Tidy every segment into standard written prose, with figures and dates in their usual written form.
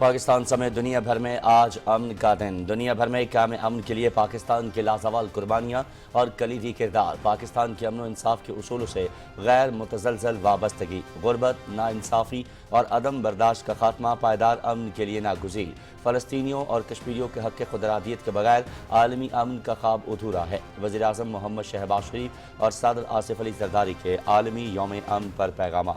पाकिस्तान समेत दुनिया भर में आज अमन का दिन। दुनिया भर में क़याम अमन के लिए पाकिस्तान की लाजवाल कुर्बानियाँ और कलीदी किरदार। पाकिस्तान के अमन इंसाफ के उसूलों से गैर मुतज़लज़ल वाबस्तगी, गुर्बत, नाइंसाफ़ी और अदम बर्दाश्त का खात्मा, पायदार अमन के लिए नागुज़ीर। फ़लस्तीनियों और कश्मीरियों के हक़ खुदरादियत के बगैर आलमी अमन का ख्वाब अधूरा है। वज़ीर आज़म मोहम्मद शहबाज शरीफ और सदर आसिफ अली ज़रदारी के आलमी यौम अमन पर पैगाम।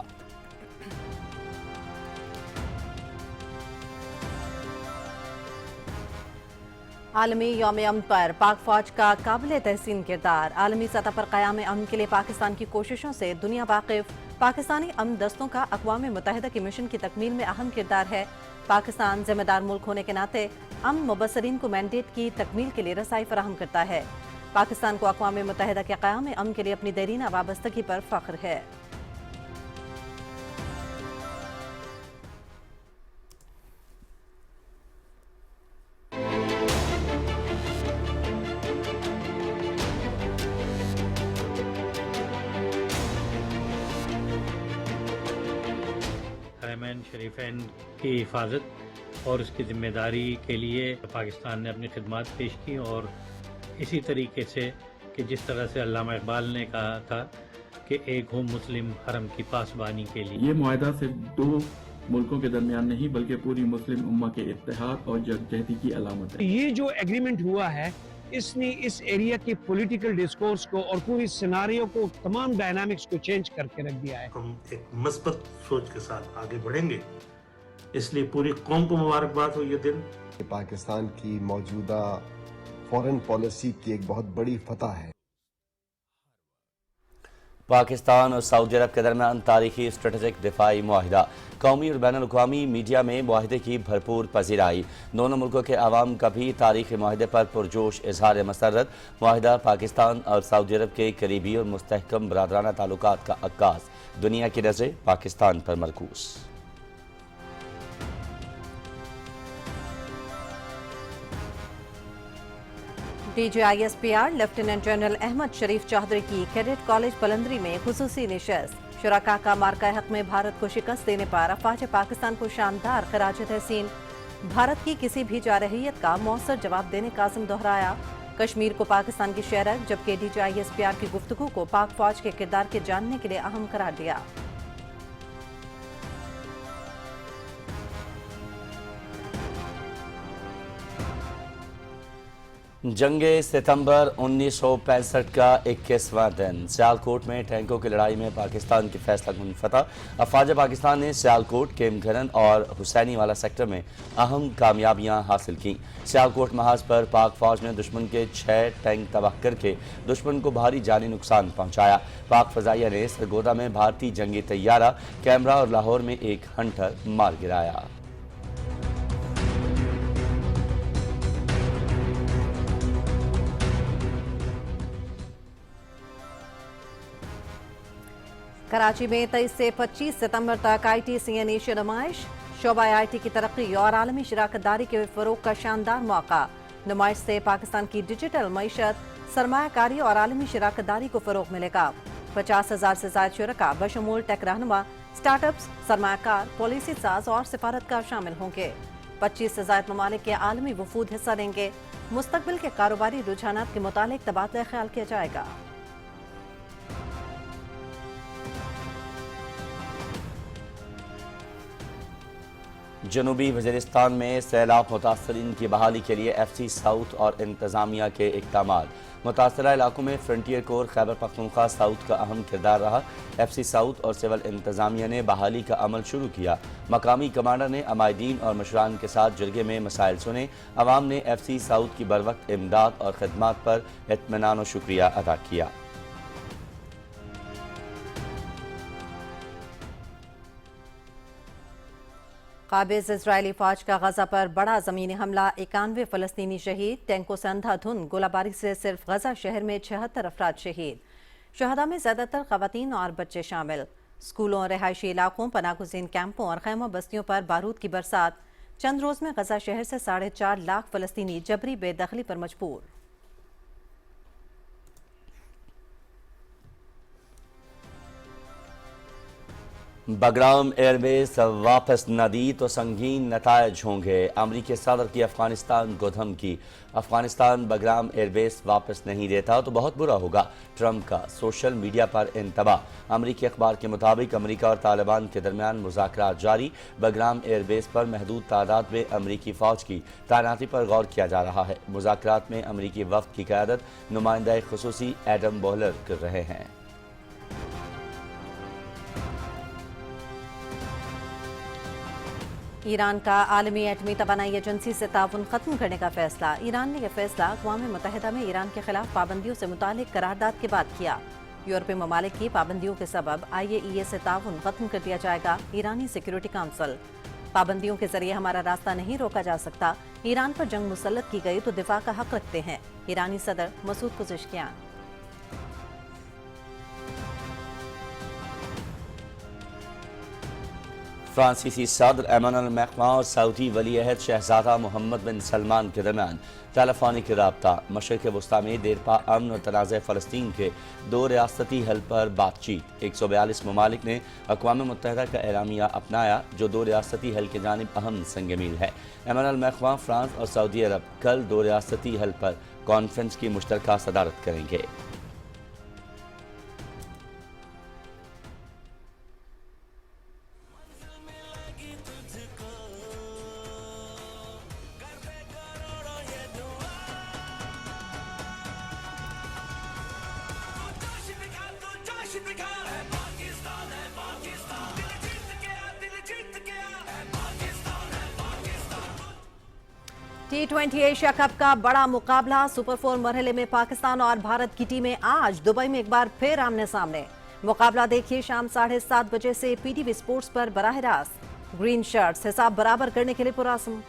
आलमी यौम अमन पर पाक फौज का काबिल तहसीन किरदार। आलमी सतह पर क़याम अमन के लिए पाकिस्तान की कोशिशों से दुनिया वाकिफ। पाकिस्तानी अमन दस्तों का अक़वाम मुत्तहिदा की मिशन की तकमील में अहम किरदार है। पाकिस्तान जिम्मेदार मुल्क होने के नाते अमन मुबसरीन को मैंडेट की तकमील के लिए रसाई फराहम करता है। पाकिस्तान को अक़वाम मुत्तहिदा के क़याम अमन के लिए अपनी देरीना वाबस्तगी पर फ़ख्र है। हरमैन शरीफैन की हिफाजत और उसकी जिम्मेदारी के लिए पाकिस्तान ने अपनी खिदमत पेश की, और इसी तरीके से कि जिस तरह से अल्लामा इकबाल ने कहा था कि एक हूँ मुस्लिम हरम की पासबानी के लिए। ये मुआहदा सिर्फ दो मुल्कों के दरमियान नहीं बल्कि पूरी मुस्लिम उम्मा के इत्तेहाद और यकजहती की अलामत है। ये जो एग्रीमेंट हुआ है इसने इस एरिया के पॉलिटिकल डिस्कोर्स को और पूरी सिनारियो को, तमाम डायनामिक्स को चेंज करके रख दिया है। हम एक मस्बत सोच के साथ आगे बढ़ेंगे, इसलिए पूरी कौम को मुबारकबाद हो ये दिन। पाकिस्तान की मौजूदा फॉरेन पॉलिसी की एक बहुत बड़ी फतह है। पाकिस्तान और सऊदी अरब के दरमियान तारीखी स्ट्रेटेजिक दिफाई मुआहिदा। कौमी और बैनुल अक़वामी मीडिया में मुआहिदे की भरपूर पजीराई। दोनों मुल्कों के अवाम का भी तारीखी मुआहिदे पर पुरजोश इजहार मसरत। मुआहिदा पाकिस्तान और सऊदी अरब के करीबी और मुस्तहकम बरादराना ताल्लुकात का अक्कास। दुनिया की नज़रें पाकिस्तान पर मरकूज। DGISPR लेफ्टिनेंट जनरल अहमद शरीफ चौधरी की कैडेट कॉलेज पलंदरी में खुसूसी निशस्त। शुरका का मार्का हक में भारत को शिकस्त देने पर अफवाज पाकिस्तान को शानदार खराज तहसीन। भारत की किसी भी जारहियत का मौसर जवाब देने का आज़म दोहराया। कश्मीर को पाकिस्तान की शहरत, जबकि DGISPR की गुफ्तगू को पाक फौज के किरदार के जानने के लिए अहम करार दिया। जंगे सितंबर 1965 का 21वां दिन। सियालकोट में टैंकों की लड़ाई में पाकिस्तान की फैसलाकुन फतह। अफवाज पाकिस्तान ने सियालकोट, केमघरन और हुसैनी वाला सेक्टर में अहम कामयाबियां हासिल की। सियालकोट महाज पर पाक फौज ने दुश्मन के 6 टैंक तबाह करके दुश्मन को भारी जानी नुकसान पहुंचाया। पाक फजाइया ने सरगोदा में भारतीय जंगी तैयारा, कैमरा और लाहौर में एक हंटर मार गिराया। कराची में 23 से 25 सितंबर तक ITCN एशिया नुमाइश। शोबा IT की तरक्की और आलमी शराकतदारी के फरोग का शानदार मौका। नुमाइश से पाकिस्तान की डिजिटल मईशत, सरमायाकारी और आलमी शराकतदारी को फरोग मिलेगा। 50,000 से ज्यादा शुरका बशमूल टेक रहनुमा, स्टार्टअप्स, सरमायाकार, पॉलिसी साज और सिफारतकार शामिल होंगे। 25 से ज्यादा ममालिक के आलमी वफूद हिस्सा लेंगे। मुस्तकबिल के कारोबारी रुझानात के मुतालिक तबादला ख्याल किया जाएगा। जनूबी वज़ीरिस्तान में सैलाब मुतासरीन की बहाली के लिए FC साउथ और इंतज़ामिया के इक़दामात। मुतासरा इलाकों में frontier core Khyber Pakhtunkhwa south का अहम किरदार रहा। FC साउथ और सिविल इंतज़ामिया ने बहाली का अमल शुरू किया। मकामी कमांडर ने अमायदीन और मशरान के साथ जरगे में मसाइल सुने। अवाम ने FC साउथ की बरवक्त इमदाद और खदमात पर इत्मीनान और शुक्रिया अदा किया। काबिज इजरायली फौज का गजा पर बड़ा जमीनी हमला, 91 फलस्तीनी शहीद। टैंकों से अंधाधुंध गोलाबारी से सिर्फ गजा शहर में 76 अफराद शहीद। शहदा में ज्यादातर खवातीन और बच्चे शामिल। स्कूलों और रहायशी इलाकों, पनागुज़ीन कैंपों और खैमा बस्तियों पर बारूद की बरसात। चंद रोज में गजा शहर से 4.5 लाख फलस्तीनी जबरी बेदखली पर मजबूर। बगराम एयरबेस वापस न दी तो संगीन नतायज होंगे। अमरीकी सदर की अफगानिस्तान को धमकी। अफगानिस्तान बगराम एयरबेस वापस नहीं देता तो बहुत बुरा होगा। ट्रंप का सोशल मीडिया पर इंतबाह। अमरीकी अखबार के मुताबिक अमरीका और तालिबान के दरमियान मुज़ाकरात जारी। बगराम एयरबेस पर महदूद तादाद में अमरीकी फ़ौज की तैनाती पर गौर किया जा रहा है। मुज़ाकरात में अमरीकी वफ़द की क़यादत नुमाइंदा ख़ुसूसी एडम बोहलर कर रहे हैं। ईरान का आलमी एटमी तवानाई एजेंसी से ताउन खत्म करने का फैसला। ईरान ने यह फैसला अक़वाम मुत्तहिदा में ईरान के खिलाफ पाबंदियों से मुतालिक करारदाद के बाद किया। यूरोपीय ममालिक की पाबंदियों के सबब IAEA से ताउन खत्म कर दिया जाएगा। ईरानी सिक्योरिटी काउंसिल, पाबंदियों के जरिए हमारा रास्ता नहीं रोका जा सकता। ईरान पर जंग मुसल्लत की गई तो दिफा का हक रखते हैं। ईरानी सदर मसूद पुज़ेशकियान। फ्रांसीसी सदर एमानुएल मैक्रों और सऊदी वली अहद शहजादा मोहम्मद बिन सलमान के दरमियान टेलीफोनिक रबता। मशरिक़ वस्ता में देरपा अमन और तनाज़ फ़लस्तीन के 2 रियासती हल पर बातचीत। 142 ममालिक ने अक़वाम मुत्तहिदा का एलामिया अपनाया जो 2 रियासती हल की जानिब अहम संग मील है। एमानुएल मैक्रों फ्रांस और सऊदी अरब कल 2 रियासती हल पर कॉन्फ्रेंस की मुश्तरका सदारत करेंगे। T20 एशिया कप का बड़ा मुकाबला। सुपर 4 मरहले में पाकिस्तान और भारत की टीमें आज दुबई में एक बार फिर आमने सामने। मुकाबला देखिए शाम 7:30 बजे से PTV स्पोर्ट्स पर बराह रास्त। ग्रीन शर्ट्स हिसाब बराबर करने के लिए पुरअज़्म।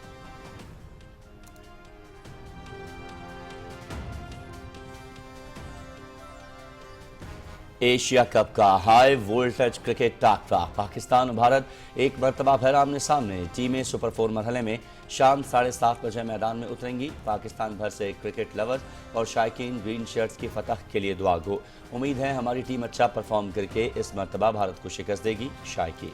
एशिया कप का हाई वोल्टेज क्रिकेट टाकरा। पाकिस्तान और भारत एक मरतबा फिर आमने सामने। टीमें सुपर 4 मरहले में शाम 7:30 बजे मैदान में उतरेंगी। पाकिस्तान भर से क्रिकेट लवर्स और शायकीन ग्रीन शर्ट्स की फतह के लिए दुआ गो। उम्मीद है हमारी टीम अच्छा परफॉर्म करके इस मरतबा भारत को शिकस्त देगी। शायकीन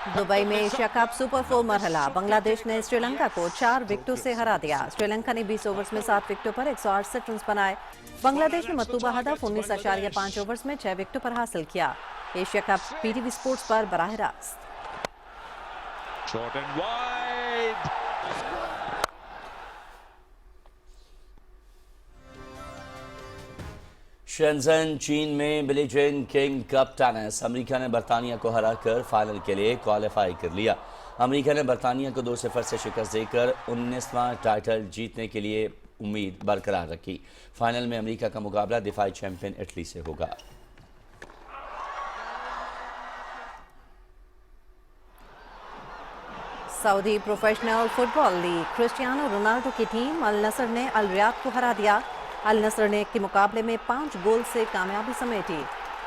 दुबई में एशिया कप सुपर 4 मरहला। बांग्लादेश ने श्रीलंका को 4 विकेटों से हरा दिया। श्रीलंका ने 20 ओवर्स में 7 विकेटों पर 168 रन बनाए। बांग्लादेश ने मतलूबा हदफ 19.5 ओवर्स में 6 विकेटों पर हासिल किया। एशिया कप PTV स्पोर्ट्स पर बराह रास्त। शेंजन चीन में बिली जेन किंग कप टेनिस। अमेरिका ने बरतानिया को हराकर फाइनल के लिए क्वालिफाई कर लिया। अमेरिका ने बरतानिया को 2-0 से शिकस्त देकर 19वां टाइटल जीतने के लिए उम्मीद बरकरार रखी। फाइनल में अमेरिका का मुकाबला दिफाई चैंपियन इटली से होगा। Saudi professional football league Cristiano Ronaldo की टीम अल नसर ने अल रियाद को हरा दिया। अल नसर ने के मुकाबले में 5 गोल से कामयाबी समेटी।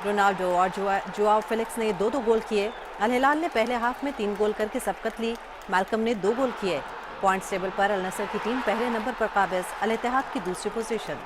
रोनाल्डो और जुआओ फेलिक्स ने 2-2 गोल किए। अल हिलाल ने पहले हाफ में 3 गोल करके सबकत ली। मालकम ने 2 गोल किए। पॉइंट्स टेबल पर अल नसर की टीम पहले नंबर पर काबिज, अल इत्तेहाद की दूसरी position.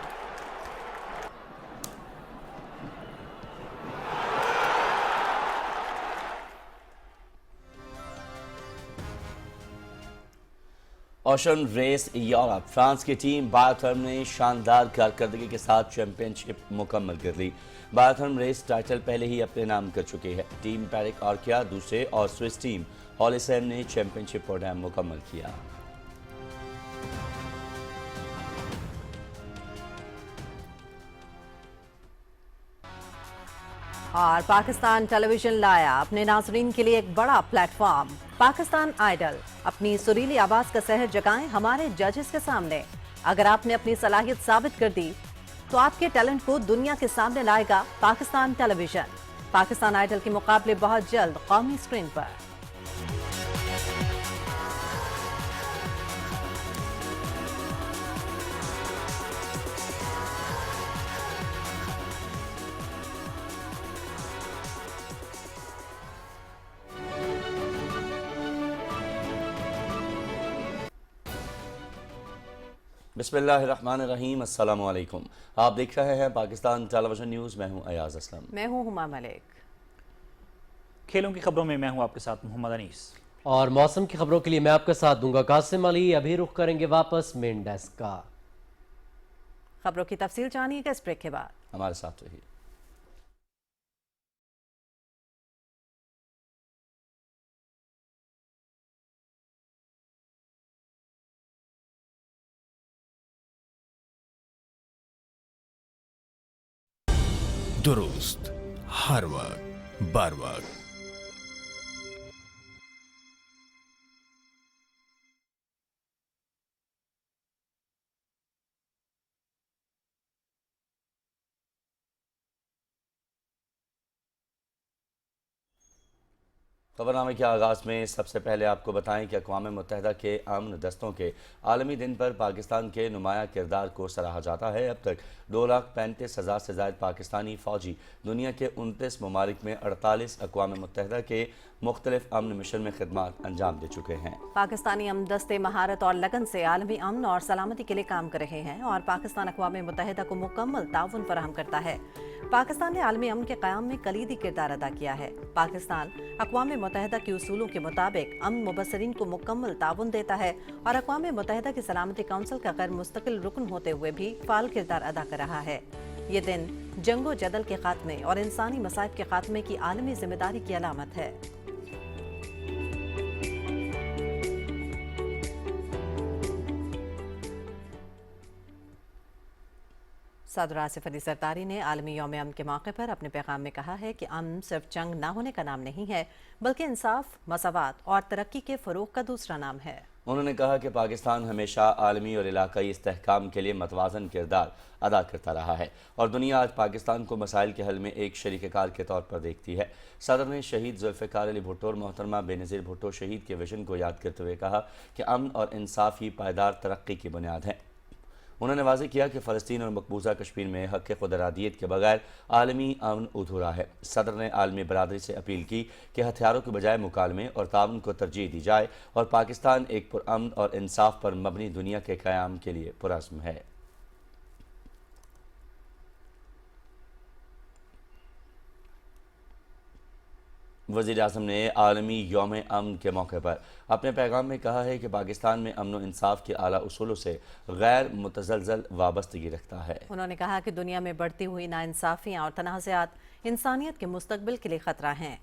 Ocean Race Europe. France की टीम बायोथर्म ने शानदार कारकर्दगी के साथ चैंपियनशिप मुकम्मल कर ली। बायोथर्म रेस टाइटल पहले ही अपने नाम कर चुके हैं। टीम पैरिक आर्किया दूसरे और स्विस टीम हॉलिसैम ने चैंपियनशिप प्रोग्राम मुकम्मल किया। और पाकिस्तान टेलीविजन लाया अपने नाजरीन के लिए एक बड़ा प्लेटफॉर्म, पाकिस्तान आइडल। अपनी सुरीली आवाज का सहर जगाएं हमारे जजेस के सामने। अगर आपने अपनी सलाहियत साबित कर दी तो आपके टैलेंट को दुनिया के सामने लाएगा पाकिस्तान टेलीविजन। पाकिस्तान आइडल के मुकाबले बहुत जल्द कौमी स्क्रीन पर। बिस्मिल्लाहिर्रहमानिर्रहीम, अस्सलाम वालेकुम। आप देख रहे हैं पाकिस्तान टेलीविजन न्यूज़। मैं हूं अयाज असलम। मैं हूं हुमा मलिक। खेलों की खबरों में मैं हूं आपके साथ मोहम्मद अनीस। और मौसम की खबरों के लिए मैं आपके साथ दूंगा कासिम अली। अभी रुख करेंगे वापस मेन डेस्क का। खबरों की तफसील जानिएगा इस ब्रेक के बाद। हमारे साथ रहिए। दुरुस्त हर वक्त बर वक्त। खबरनामे के आगाज़ में सबसे पहले आपको बताएं कि अक़वाम मुत्तहिदा के अमन दस्तों के आलमी दिन पर पाकिस्तान के नुमाया किरदार को सराहा जाता है। अब तक 2,35,000 से ज़ायद पाकिस्तानी फ़ौजी दुनिया के 29 ममालिक में 48 अक़वाम मुत्तहिदा के मुख्तलिफ अमन मिशन में खिदमत अंजाम दे चुके हैं। पाकिस्तानी अमन दस्ते महारत और लगन से आलमी अमन और सलामती के लिए काम कर रहे हैं और पाकिस्तान अक़वाम मुत्तहिदा को मुकम्मल ताउन फराहम करता है। पाकिस्तान ने आलमी अमन के क़याम में कलीदी किरदार अदा किया है। पाकिस्तान अक़वाम मुत्तहिदा के उसूलों के मुताबिक अमन मुबसरीन को मुकम्मल ताउन देता है और अक़वाम मुत्तहिदा की सलामती काउंसिल का गैर मुस्तकिल रुकन होते हुए भी फ़ाल किरदार अदा कर रहा है। ये दिन जंगो जदल के खात्मे और इंसानी मसाइब के खात्मे की आलमी जिम्मेदारी की अलामत है। सदर आसिफ अली जरदारी ने आलमी यौम अमन के मौके पर अपने पैगाम में कहा है कि अमन सिर्फ जंग न होने का नाम नहीं है, बल्कि इंसाफ, मसावत और तरक्की के फ़रोग का दूसरा नाम है। उन्होंने कहा कि पाकिस्तान हमेशा आलमी और इलाकाई इस्तेहकाम के लिए मतवाज़न किरदार अदा करता रहा है और दुनिया आज पाकिस्तान को मसाइल के हल में एक शरीककार के तौर पर देखती है। सदर ने शहीद जुल्फ़िकार अली भुट्टो और मोहतरमा बेनज़ीर भुट्टो शहीद के विजन को याद करते हुए कहा कि अमन और इंसाफ ही पायदार तरक्की की बुनियाद है। उन्होंने वाज़ेह किया कि फ़लस्तीन और मकबूजा कश्मीर में हक़ खुदरादियत के बगैर आलमी अमन अधूरा है। सदर ने आलमी बरादरी से अपील की कि हथियारों के बजाय मुकालमे और ताउन को तरजीह दी जाए और पाकिस्तान एक पुरअमन और इंसाफ पर मबनी दुनिया के क़याम के लिए पुरज़्म है। वज़ीर-ए-आज़म ने आलमी यौम अमन के मौके पर अपने पैगाम में कहा है कि पाकिस्तान में अमन व इंसाफ के आला उसूलों से गैर मुतज़लज़ल वाबस्तगी रखता है। उन्होंने कहा कि दुनिया में बढ़ती हुई नाइंसाफ़ियाँ और तनाज़ात इंसानियत के मुस्तकबिल के लिए ख़तरा हैं।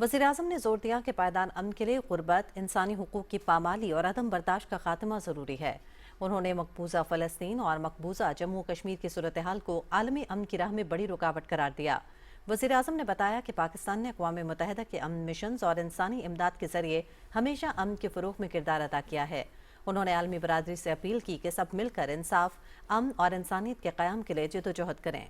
वज़ीर-ए-आज़म ने जोर दिया कि पायदान अमन के लिए ग़ुरबत, इंसानी हुकूक़ की पामाली और अदम बर्दाश्त का खात्मा ज़रूरी है। उन्होंने मकबूजा फ़लस्तीन और मकबूजा जम्मू कश्मीर की सूरत हाल को आलमी अमन की राह में बड़ी रुकावट करार दिया। वज़ीर-ए-आज़म ने बताया कि पाकिस्तान ने अक़वाम मुत्तहिदा के अमन मिशन और इंसानी इमदाद के ज़रिए हमेशा अमन के फ़रोग़ में किरदार अदा किया है। उन्होंने आलमी बरादरी से अपील की कि सब मिलकर इंसाफ, अमन और इंसानियत के क़याम के लिए जद्दोजहद करें।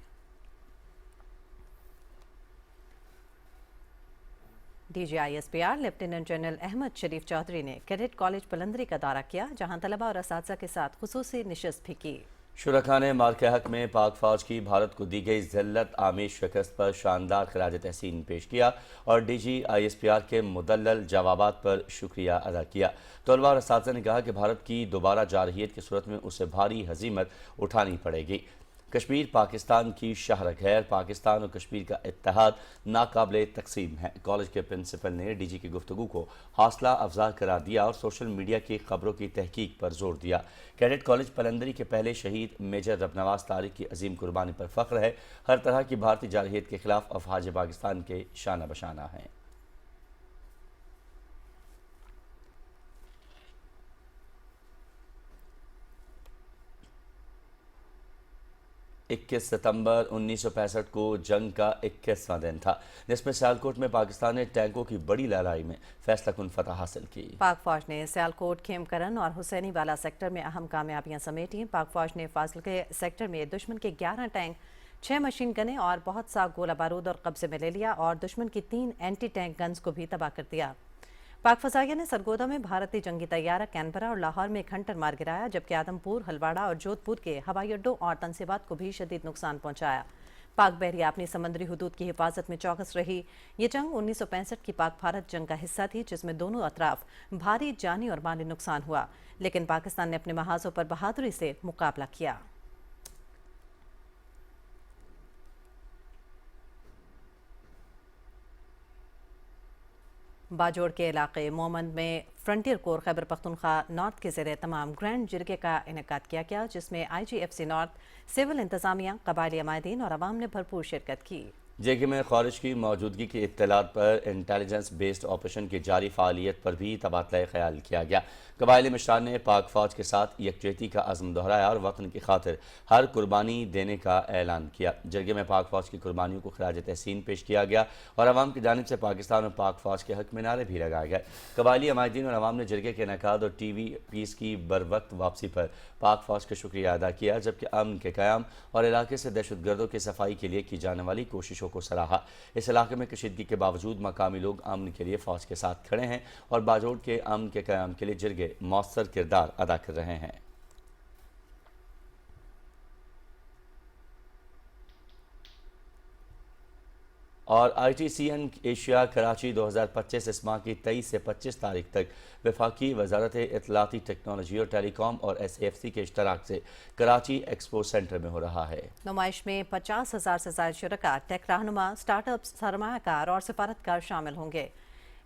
DGISPR लेफ्टिनेंट जनरल अहमद शरीफ चौधरी ने कैडेट कॉलेज पलंदरी का दौरा किया, जहाँ तलबा और असातिज़ा के साथ खुसूसी निशस्त भी की। शुरका ने मार्के हक में पाक फौज की भारत को दी गई ज़िल्लत आमेज शिकस्त पर शानदार खराज तहसीन पेश किया और DGISPR के मुदल्लल जवाबात पर शुक्रिया अदा किया। तलबा और असातिज़ा ने कहा कि भारत की दोबारा जारहियत की सूरत में उसे भारी हज़ीमत उठानी पड़ेगी। कश्मीर पाकिस्तान की शहरक है। पाकिस्तान और कश्मीर का इत्तेहाद नाकाबिले तकसीम है। कॉलेज के प्रिंसिपल ने DG की गुफ्तगू को हौसला अफजा करार दिया और सोशल मीडिया की खबरों की तहकीक पर जोर दिया। कैडेट कॉलेज पलंदरी के पहले शहीद मेजर रबनवाज तारिक की अजीम कुर्बानी पर फ़ख्र है। हर तरह की भारतीय जारहियत के खिलाफ अफवाज पाकिस्तान के शाना बशाना हैं। 21 सितंबर 1965 को जंग का 21वां दिन था, जिसमें सियालकोट में पाकिस्तान ने टैंकों की बड़ी लड़ाई में फैसलाकुन फतह हासिल की। पाक फौज ने सियालकोट, खेमकरन और हुसैनी वाला सेक्टर में अहम कामयाबियां समेटी। पाक फौज ने फाजिलके सेक्टर में दुश्मन के 11 टैंक, 6 मशीन गनें और बहुत सा गोला बारूद और कब्जे में ले लिया और दुश्मन की 3 एंटी टैंक गन्स को भी तबाह कर दिया। पाक फजाइया ने सरगोदा में भारतीय जंगी तैयारा, कैनबरा और लाहौर में खंडर मार गिराया, जबकि आदमपुर, हलवाड़ा और जोधपुर के हवाई अड्डों और तनसीबात को भी शदीद नुकसान पहुंचाया। पाक बहरिया अपनी समुद्री हुदूद की हिफाजत में चौकस रही। ये जंग 1965 की पाक भारत जंग का हिस्सा थी, जिसमें दोनों अतराफ भारी जानी और माली नुकसान हुआ, लेकिन पाकिस्तान ने अपने महाजों पर बहादुरी से मुकाबला किया। बाजोड़ के इलाके मोमंद में frontier core Khyber Pakhtunkhwa north के ज़रिए तमाम ग्रैंड जिरगे का इनेकाद किया गया, जिसमें IGFC नॉर्थ, सिविल इंतजामिया, कबायली अमायदीन और अवाम ने भरपूर शिरकत की। जेके में खारिज की मौजूदगी की इत्तलात पर इंटेलिजेंस बेस्ड ऑपरेशन की जारी फ़ालियत पर भी तबादला ख्याल किया गया। कबायली मिशान ने पाक फ़ौज के साथ यकजहती का अज़्म दोहराया और वतन की खातिर हर कुर्बानी देने का ऐलान किया। जरगे में पाक फ़ौज की कुर्बानियों को खराज तहसीन पेश किया गया और अवाम की जानिब से पाकिस्तान और पाक फ़ौज के हक़ में नारे भी लगाए गए। कबायली अमायदीन और अवाम ने जरगे के इनेकाद और TV पीस की बर वक्त वापसी पर पाक फ़ौज का शुक्रिया अदा किया, जबकि अमन के क़याम और इलाके से दहशतगर्दों की सफाई के लिए की जाने वाली कोशिशों को सराहा। इस इलाके में कशीदगी के बावजूद मकामी लोग अमन के लिए फ़ौज के साथ खड़े हैं और बाजोड़ के अमन के क़याम के लिए जरगे मौसर किरदार अदा कर रहे हैं। और ITCN एशिया कराची 2025 इस माह की 23 से 25 तारीख तक वफाकी वजारत इत्तलाती टेक्नोलॉजी और टेलीकॉम और SAFC के इश्तराक से कराची एक्सपो सेंटर में हो रहा है। नुमाइश में 50,000 से ज़ायद शुरका, टेक रहनुमा, स्टार्टअप, सरमायाकार और सिफारतकार शामिल होंगे।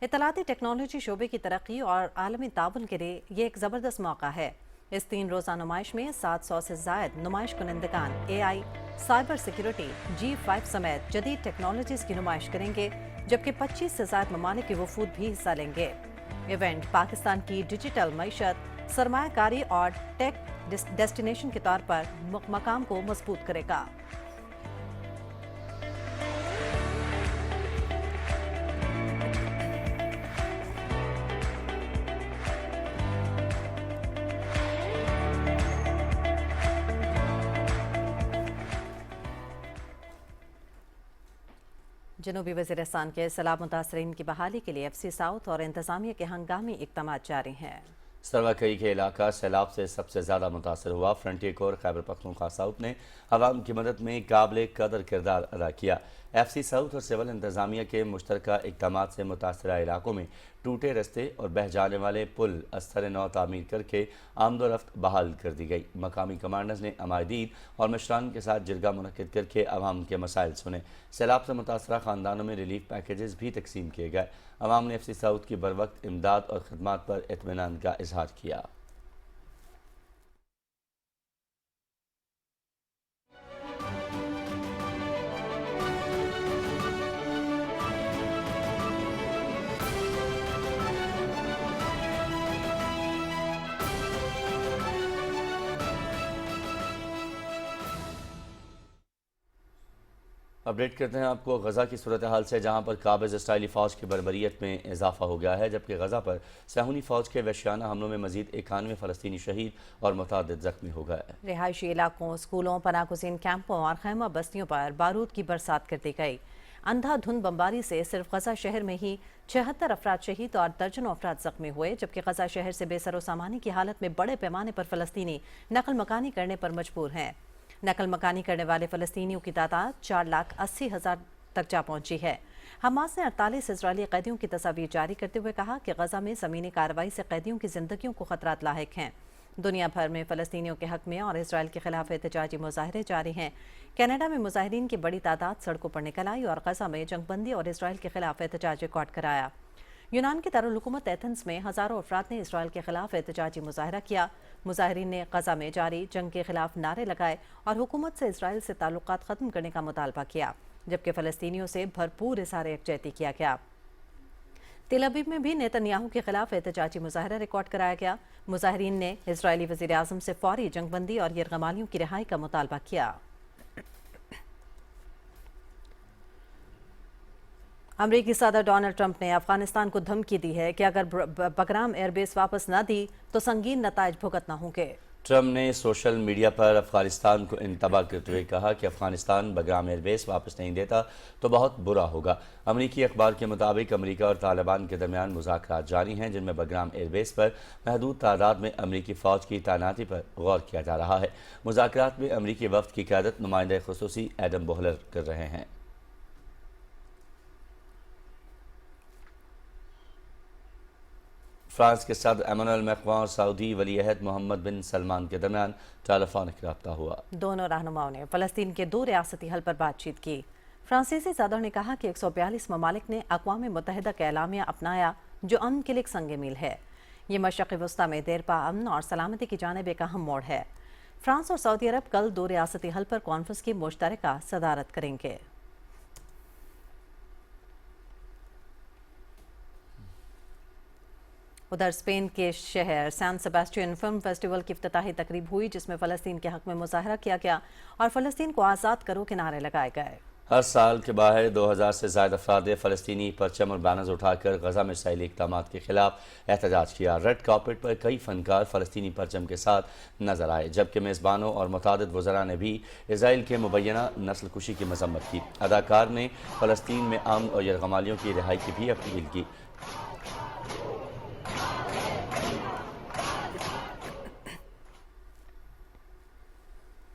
इत्तलाती टेक्नोलॉजी शोबे की तरक्की और आलमी ताउन के लिए ये एक ज़बरदस्त मौका है। इस 3 रोज़ा नुमाइश में 700 से ज़ायद नुमाइश कुनंदगान AI, साइबर सिक्योरिटी, G5 समेत जदीद टेक्नोलॉजीज़ की नुमाइश करेंगे, जबकि 25 से ज़ायद ममालिक के वफूद भी हिस्सा लेंगे। इवेंट पाकिस्तान की डिजिटल मईशत, सरमायाकारी और टेक डेस्टिनेशन के तौर पर मकाम को मजबूत करेगा। जनूबी वज़ीरिस्तान के सैलाब मुतासरीन की बहाली के लिए FC साउथ और इंतजामिया के हंगामी इक़दाम जारी हैं। सरवाकई के इलाका सैलाब से सबसे ज़्यादा मुतासर हुआ। Frontier core Khyber Pakhtunkhwa south ने अवाम की मदद में काबिल कदर किरदार अदा किया। FC साउथ और सिविल इंतजामिया के मुश्तरका इक़दामात से मुतासरा इलाकों में टूटे रस्ते और बह जाने वाले पुल अस्तर नौ तामीर करके आमदोरफ्त बहाल कर दी गई। मकामी कमांडर्स ने अमायदीन और मशरान के साथ जिरगा मुनक़िद करके अवाम के मसाइल सुने। सैलाब से मुतासरा ख़ानदानों में रिलीफ पैकेजेस भी तकसीम किए गए। अवाम ने FC साउथ की बर वक्त इमदाद और खदमात पर इत्मीनान का इजहार किया। अपडेट करते हैं आपको गज़ा की सूरत हाल से, जहाँ पर काबिज़ इसराइली फ़ौज की बर्बरियत में इजाफा हो गया है, जबकि गज़ा पर सहूनी फ़ौज के वहशियाना हमलों में मजीद 91 फ़लस्तीनी शहीद और मुतादिद ज़ख्मी हो गए। रिहायशी इलाकों, स्कूलों, पनागुज़ीन कैंपों और खैमा बस्तियों पर बारूद की बरसात कर दी गई। अंधाधुंध बमबारी से सिर्फ गज़ा शहर में ही 76 अफराद शहीद और दर्जनों अफराद जख्मी हुए, जबकि गज़ा शहर से बेसरो सामानी की हालत में बड़े पैमाने पर फ़लस्तीनी नकल मकानी करने पर मजबूर हैं। नकल मकानी करने वाले फ़लस्तीनियों की तादाद 4,80,000 तक जा पहुंची है। हमास ने 48 इजरायली कैदियों की तस्वीर जारी करते हुए कहा कि गज़ा में ज़मीनी कार्रवाई से कैदियों की जिंदगियों को खतरात लाहिक हैं। दुनिया भर में फ़लस्तीनियों के हक में और इसराइल के खिलाफ एहतजाजी मुजाहरे जारी हैं। कनाडा में मुजाहिरीन की बड़ी तादाद सड़कों पर निकल आई और गज़ा में जंगबंदी और इसराइल के खिलाफ एहतजाज रिकॉर्ड कराया। यूनान के दारुल-हुकूमत एथेंस में हज़ारों अफराद ने इसराइल के खिलाफ एहतजाजी मुजाहरा किया। मुजाहिरीन ने गज़ा में जारी जंग के खिलाफ नारे लगाए और हुकूमत से इसराइल से ताल्लुकात ख़त्म करने का मुतालबा किया, जबकि फ़लस्तीनियों से भरपूर इज़हार यकजहती किया गया। तेल अवीव में भी नेतन्याहू के खिलाफ एहतजाजी मुजाहरा रिकॉर्ड कराया गया। मुजाहिरीन ने इजरायली वज़ीर आज़म से फौरी जंगबंदी और यरगमालियों की रिहाई का मुतालबा किया। अमरीकी सदर डोनाल्ड ट्रंप ने अफगानिस्तान को धमकी दी है कि अगर बगराम एयरबेस वापस न दी तो संगीन नताइज भुगतना होंगे। ट्रम्प ने सोशल मीडिया पर अफगानिस्तान को इंतबा करते हुए कहा कि अफगानिस्तान बगराम एयरबेस वापस नहीं देता तो बहुत बुरा होगा। अमरीकी अखबार के मुताबिक अमरीका और तालिबान के दरमियान मुज़ाकरात जारी हैं, जिनमें बगराम एयरबेस पर महदूद तादाद में अमरीकी फ़ौज की तैनाती पर गौर किया जा रहा है। मुज़ाकरात में अमरीकी वफ़द की क़यादत नुमाइंदा ख़ुसूसी एडम बोहलर कर रहे हैं। फ्रांस के सदर एमानुएल मैक्रों और सऊदी वली अहद मोहम्मद बिन सलमान के दरमियान टेलीफोनिक रब्ता हुआ। दोनों रहनुमाओं ने फ़लस्तीन के 2 रियासती हल पर बातचीत की। फ्रांसीसी सदर ने कहा कि 142 ममालिक ने अक़वाम मुत्तहिदा का एलामिया अपनाया, जो अमन के लिए एक संग मील है। ये मशरक़ी वस्ता में देरपा अमन और सलामती की जानिब एक अहम मोड़ है। फ्रांस और सऊदी अरब कल 2 रियासती हल पर कॉन्फ्रेंस की मुश्तरका सदारत करेंगे। उधर स्पेन के शहर सैन सेबास्टियन फिल्म फेस्टिवल की इफ्तिताही तकरीब हुई, जिसमें फ़लस्तीन के हक में मुजाहरा किया गया और फ़लस्तीन को आज़ाद करो के नारे लगाए गए। हर साल के बाहर 2000 से ज़्यादा अफराद फ़लस्तीनी परचम और बैनर्स उठाकर गजा में इसराइली इक़दाम के खिलाफ एहतजाज किया। रेड कार्पेट पर कई फनकार फ़लस्तीनी परचम के साथ नजर आए, जबकि मेज़बानों और मुतादिद वज़रा ने भी इसराइल के मुबैना नस्ल कुशी की मजम्मत की। अदाकार ने फ़लस्तीन में अमन और यरगमालियों की रिहाई की भी अपील की।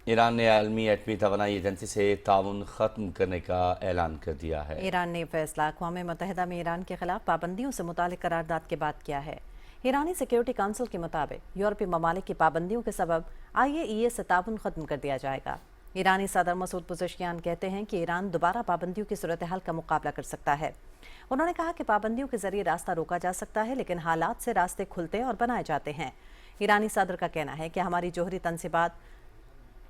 ईरान ने आलमी एटमी तवानाई एजेंसी से ताउन ख़त्म करने का ऐलान कर दिया है। ईरान ने फैसला अक़वाम मुत्तहिदा में ईरान के खिलाफ पाबंदियों से मुतालिक करारदाद के बाद किया है। ईरानी सिक्योरिटी काउंसिल के मुताबिक यूरोपीय ममालिक की पाबंदियों के सबब IAEA से ताउन ख़त्म कर दिया जाएगा। ईरानी सदर मसूद पुज़ेशकियान कहते हैं कि ईरान दोबारा पाबंदियों की सूरत हाल का मुकाबला कर सकता है। उन्होंने कहा कि पाबंदियों के जरिए रास्ता रोका जा सकता है, लेकिन हालात से रास्ते खुलते और बनाए जाते हैं। ईरानी सदर का कहना है कि हमारी जोहरी तनसीबात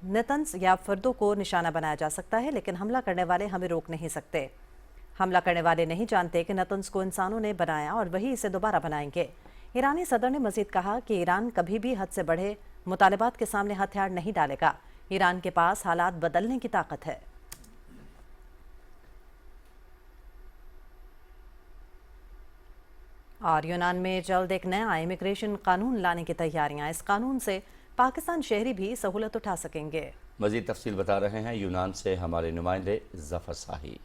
नेतन्स या फर्दों को निशाना बनाया जा सकता है, लेकिन हमला करने वाले हमें रोक नहीं सकते। हमला करने वाले नहीं जानते कि नेतन्स को इंसानों ने बनाया और वही इसे दोबारा बनाएंगे। ईरानी सदर ने मजीद कहा कि ईरान कभी भी हद से बढ़े मुतालिबात के सामने हथियार नहीं डालेगा। ईरान के पास हालात बदलने की ताकत है। और यूनान में जल्द एक नया इमिग्रेशन कानून लाने की तैयारियां। इस कानून से पाकिस्तान शहरी भी सहूलत उठा सकेंगे। मजीद तफसील बता रहे हैं यूनान से हमारे नुमाइंदे जफर शाही।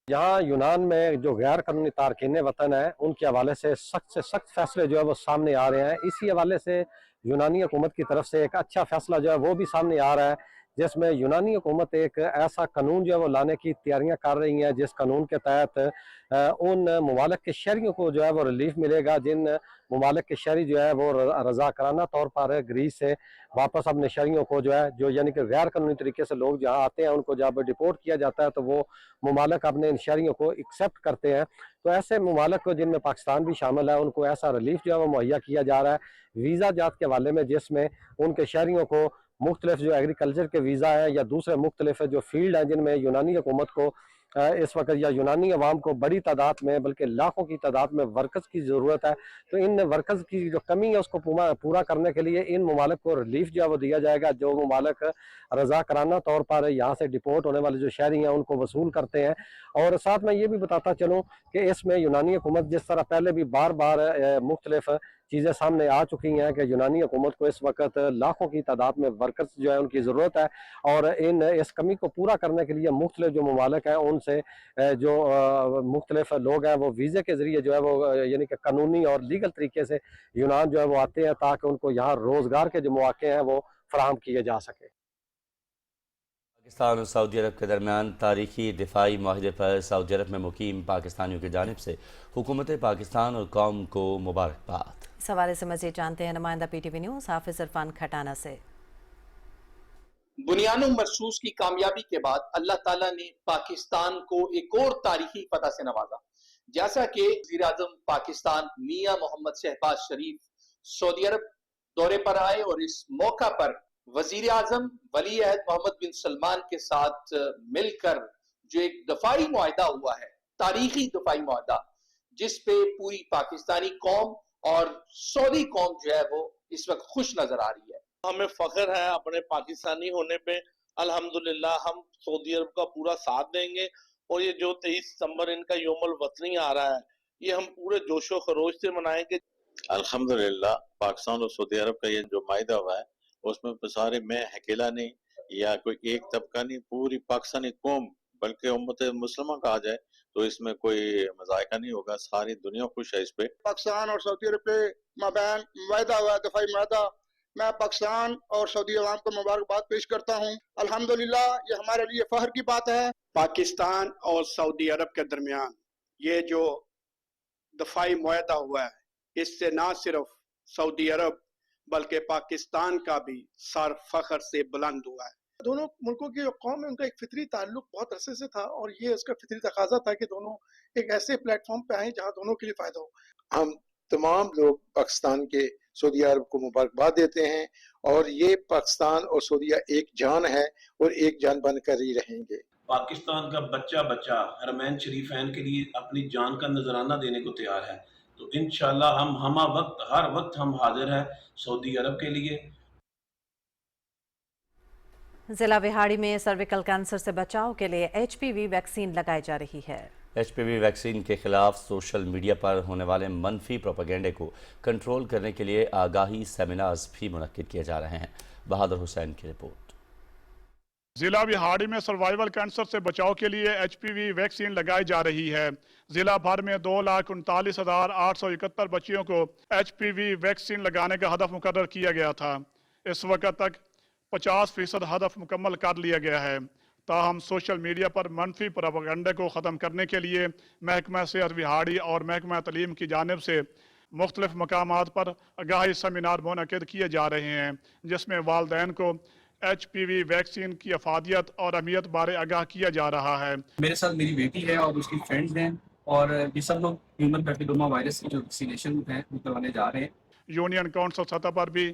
यहाँ यूनान में जो गैर कानूनी तारकीन वतन है, उनके हवाले से सख्त फैसले जो है वो सामने आ रहे हैं। इसी हवाले से यूनानी हुकूमत की तरफ से एक अच्छा फैसला जो है वो भी सामने आ रहा है, जिसमें यूनानी हुकूमत एक ऐसा कानून जो है वो लाने की तैयारियां कर रही है, जिस कानून के तहत उन ममालिक के शहरियों को जो है वो रिलीफ मिलेगा जिन ममालिक के शहरी जो है वो रज़ाकाराना तौर पर ग्रीस से वापस अपने शहरियों को जो है, जो यानी कि गैर कानूनी तरीके से लोग जहाँ आते हैं उनको जब डिपोर्ट किया जाता है तो वो ममालिक अपने इन शहरियों को एक्सेप्ट करते हैं। तो ऐसे ममालिक को जिनमें पाकिस्तान भी शामिल है, उनको ऐसा रिलीफ जो है वो मुहैया किया जा रहा है वीज़ा जात के हवाले में, जिसमें उनके शहरियों को मुख्तलिफ जो एग्रीकल्चर के वीज़ा हैं या दूसरे मुख्तलिफ जो फील्ड हैं जिनमें यूनानी हुकूमत को इस वक्त या यूनानी अवाम को बड़ी तादाद में बल्कि लाखों की तादाद में वर्कर्स की ज़रूरत है। तो इन वर्कर्स की जो कमी है उसको पूरा करने के लिए इन ममालिक को रिलीफ जो है वो दिया जाएगा। जो ममालिक रज़ाकाराना तौर पर यहाँ से डिपोर्ट होने वाले जो शहरी हैं उनको वसूल करते हैं। और साथ में ये भी बताता चलूँ कि इसमें यूनानी हुकूमत जिस तरह पहले भी बार बार मुख्तलिफ चीज़ें सामने आ चुकी हैं कि यूनानी हुकूमत को इस वक्त लाखों की तादाद में वर्कर्स जो है उनकी ज़रूरत है, और इस कमी को पूरा करने के लिए मुख्तलिफ जो ममालिक हैं उनसे जो मुख्तलिफ लोग हैं वो वीज़े के ज़रिए जो है वो यानी कि कानूनी और लीगल तरीके से यूनान जो है वो आते हैं, ताकि उनको यहाँ रोज़गार के जो मौके हैं वो फराहम किए जा सके। पाकिस्तान और सऊदी अरब के दरमियान तारीखी दिफाई माहिदे पर सऊदी अरब में मुकीम पाकिस्तानियों की जानिब से हुकूमत पाकिस्तान और कौम को मुबारकबाद। इस हवाले से मज़ीद जानते हैं नुमाइंदा PTV न्यूज़ हाफिज इरफान खटाना से। बुनियानो मरसूस की कामयाबी के बाद अल्लाह ताला ने पाकिस्तान को एक और तारीखी फतह से नवाजा। जैसा कि वज़ीर-ए-आज़म पाकिस्तान मियां मोहम्मद शहबाज शरीफ सऊदी अरब दौरे पर आए और इस मौका पर वज़ीर आज़म वली अहद मोहम्मद बिन सलमान के साथ मिलकर जो एक दफाई मुआहदा हुआ है, तारीखी दफाई मुआहदा, जिस पे पूरी पाकिस्तानी कौम और सऊदी कौम जो है वो इस वक्त खुश नजर आ रही है। हमें फख्र है अपने पाकिस्तानी होने पे। अल्हम्दुलिल्लाह हम सऊदी अरब का पूरा साथ देंगे और ये जो 23 सितंबर इनका यौमुल वतनी आ रहा है, ये हम पूरे जोशो खरोश से मनाएंगे। अल्हम्दुलिल्लाह पाकिस्तान और सऊदी अरब का ये जो माहिदा हुआ है उसमें सारे, मैं अकेला नहीं या कोई एक तबका नहीं, पूरी पाकिस्तानी कौम बल्कि उम्मत मुस्लिमा कहा जाए तो इसमें कोई मजायका नहीं होगा, सारी दुनिया खुश है इस पे। पाकिस्तान और सऊदी अरब के माबैन वायदा हुआ दफाई माहदा, मैं पाकिस्तान और सऊदी अवाम को मुबारकबाद पेश करता हूँ। अल्हम्दुलिल्लाह ये हमारे लिए फख्र की बात है। पाकिस्तान और सऊदी अरब के दरमियान ये जो दफाई मुआहदा हुआ है, इससे ना सिर्फ सऊदी अरब बल्कि पाकिस्तान का भी सर फख्र से बुलंद हुआ है। दोनों मुल्कों की जो कौम है उनका एक फितरी ताल्लुक बहुत अरसे से था और ये उसका फितरी तकाजा था कि दोनों एक ऐसे प्लेटफॉर्म पे आए जहां दोनों के लिए फायदा हो। हम तमाम लोग पाकिस्तान के सऊदी अरब को मुबारकबाद देते हैं और ये पाकिस्तान और सऊदीया एक जान है और एक जान बनकर ही रहेंगे। पाकिस्तान का बच्चा बच्चा हरमैन शरीफैन के लिए अपनी जान का नजराना देने को तैयार है, तो इंशाल्लाह हम हर वक्त हम हाजिर हैं सऊदी अरब के लिए। जिला विहाड़ी में सर्विकल कैंसर से बचाव के लिए HPV वैक्सीन लगाई जा रही है। HPV वैक्सीन के खिलाफ सोशल मीडिया पर होने वाले मनफी प्रोपेगेंडे को कंट्रोल करने के लिए आगाही सेमिनार्स भी मुनक्किद किए जा रहे हैं। बहादुर हुसैन की रिपोर्ट। जिला विहाड़ी में सर्वाइवल कैंसर से बचाव के लिए HPV वैक्सीन लगाई जा ररही है। जिला भर में 2,39,871 बच्चियों को HPV वैक्सीन लगाने का हदफ मुकर्रर किया गया था। इस वक्त तक 50% हदफ मुकम्मल कर लिया गया है। ताहम सोशल मीडिया पर मनफी प्रोपेगेंडे को ख़त्म करने के लिए महकमा सेहत विहाड़ी और महकमा तलीम की जानिब से मुख्तलिफ मकामात पर आगाही सेमिनार मुनक़िद किए जा रहे हैं, जिसमें वालिदैन को HPV वैक्सीन की अफादियत और अहमियत बारे आगाह किया जा रहा है। मेरे साथ मेरी बेटी है और उसकी फ्रेंड्स हैं और ये सब लोग ह्यूमन पैपिलोमा वायरस की जो वैक्सीनेशन है वो करवाने जा रहे हैं। यूनियन काउंसिल सतह पर भी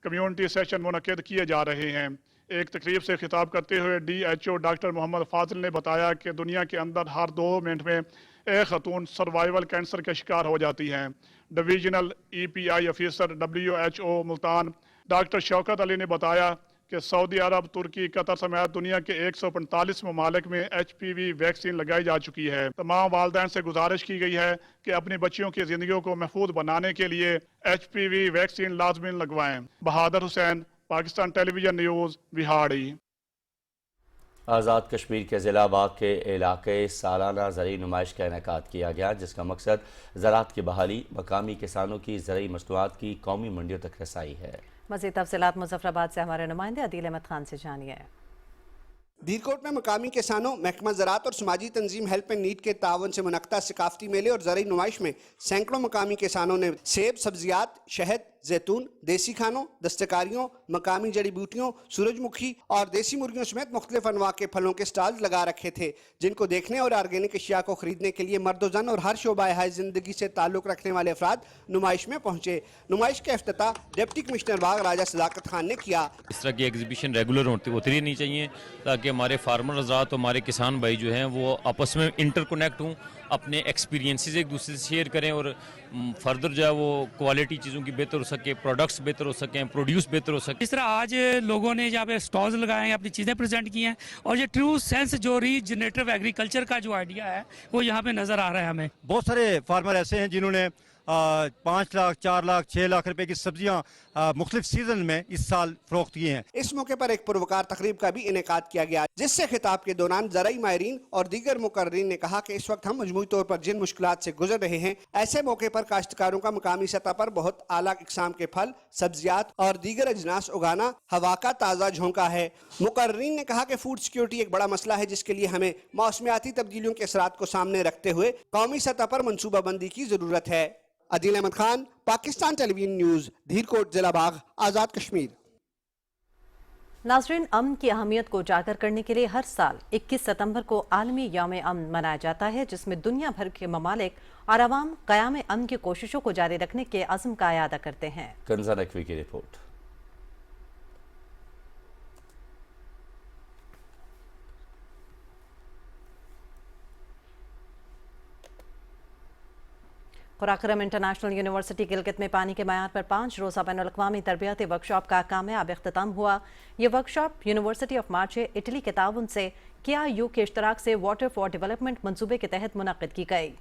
कम्युनिटी सेशन मुनक़िद किए जा रहे हैं। एक तकरीब से खिताब करते हुए DHO डॉक्टर मोहम्मद फाजिल ने बताया कि दुनिया के अंदर हर 2 मिनट में एक खतून सर्वाइवल कैंसर का शिकार हो जाती हैं। Divisional EPI officer WHO Multan doctor Shaukat Ali ने बताया कि सऊदी अरब, तुर्की, कतर समेत दुनिया के 145 ममालिक में HPV वैक्सीन लगाई जा चुकी है। तमाम वालिदैन से गुजारिश की गई है कि अपनी बच्चियों की जिंदगियों को महफूज बनाने के लिए HPV वैक्सीन लाजमी लगवाएं। बहादुर हुसैन, पाकिस्तान टेलीविजन न्यूज़, विहाड़ी। आज़ाद कश्मीर के ज़िला बाग के इलाके सालाना ज़रूरी नुमाइश का इनेकाद किया गया, जिसका मकसद ज़राअत की बहाली, मकामी किसानों की ज़रूरी मसनूआत की कौमी मंडियों तक रसाई है। मज़ीद तफसीलात मुज़फ़्फ़राबाद से हमारे नुमाइंदे अदील अहमद खान से जानिए। धीरकोट में मकामी किसानों, महकमा ज़राअत और समाजी तंजीम हेल्प एंड नीड के तावन से मुनक्ता सकाफती मेले और ज़रूरी नुमाइश में सैकड़ों मकामी किसानों ने सेब, सब्जियात, शहद, जैतून, देसी खानों, दस्तकारियों, मकामी जड़ी बूटियों, सूरजमुखी और देसी मुर्गियों समेत मुख्तलिफ अनवा के फलों के स्टॉल लगा रखे थे, जिनको देखने और ऑर्गेनिक अशिया को खरीदने के लिए मर्द जन और हर शोबाए हाय जिंदगी से ताल्लुक रखने वाले अफराद नुमाइश में पहुंचे। नुमाइश का इफ्तिताह डिप्टी कमिश्नर बाग राजा सदाकत खान ने किया। इस तरह की एग्जीबिशन रेगुलर होती रहनी चाहिए ताकि हमारे फार्मर हज़रात, हमारे किसान भाई जो हैं वो आपस में इंटरकनेक्ट हों, अपने एक्सपीरियंसेस एक दूसरे से शेयर करें और फर्दर जो है वो क्वालिटी चीज़ों की बेहतर हो सके, प्रोडक्ट्स बेहतर हो सकें, प्रोड्यूस बेहतर हो सके। इस तरह आज लोगों ने यहाँ पे स्टॉल्स लगाए हैं, अपनी चीज़ें प्रेजेंट की हैं और ये ट्रू सेंस जो रीजनरेटिव एग्रीकल्चर का जो आइडिया है वो यहाँ पे नज़र आ रहा है हमें। बहुत सारे फार्मर ऐसे हैं जिन्होंने 5 लाख, 4 लाख, 6 लाख रुपए की सब्जियां मुख्तलिफ सीजन में इस साल फरोख्त किए हैं। इस मौके पर एक पुरवकार तकरीब का भी इनेकाद किया गया, जिससे खिताब के दौरान ज़राई माहिरीन और दीगर मुकर्रीन ने कहा कि इस वक्त हम मजमूई तौर पर जिन मुश्किलात से गुजर रहे हैं, ऐसे मौके पर काश्तकारों का मकामी सतह पर बहुत आला इकसाम के फल, सब्जियात और दीगर अजनास उगाना हवा का ताज़ा झोंका है। मुकर्रीन ने कहा कि फूड सिक्योरिटी एक बड़ा मसला है, जिसके लिए हमें मौसमियाती तब्दीलियों के असरात को सामने रखते हुए कौमी सतह पर मनसूबाबंदी की जरूरत है। अदील अहमद खान, पाकिस्तान टेलीविजन न्यूज़, धीरकोट, जिला बाग, आज़ाद कश्मीर। नाज़रीन, अमन की अहमियत को उजागर करने के लिए हर साल 21 सितंबर को आलमी यौम अमन मनाया जाता है, जिसमें दुनिया भर के ममालिक और अवाम क़याम अमन की कोशिशों को जारी रखने के अज़्म का इयादा करते हैं। कंज़ा नकवी की रिपोर्ट। खुराकरम इंटरनेशनल यूनिवर्सिटी गिलगित में पानी के मयार पर 5 रोज़ा बैनुल-अक़वामी तरबियती वर्कशॉप का कामयाब इख्तिताम हुआ। ये वर्कशॉप यूनिवर्सिटी ऑफ मार्चे, इटली के ताउन से KIU के इश्तराक से वाटर फॉर डेवलपमेंट मंसूबे के तहत मुनक़्क़िद की गई।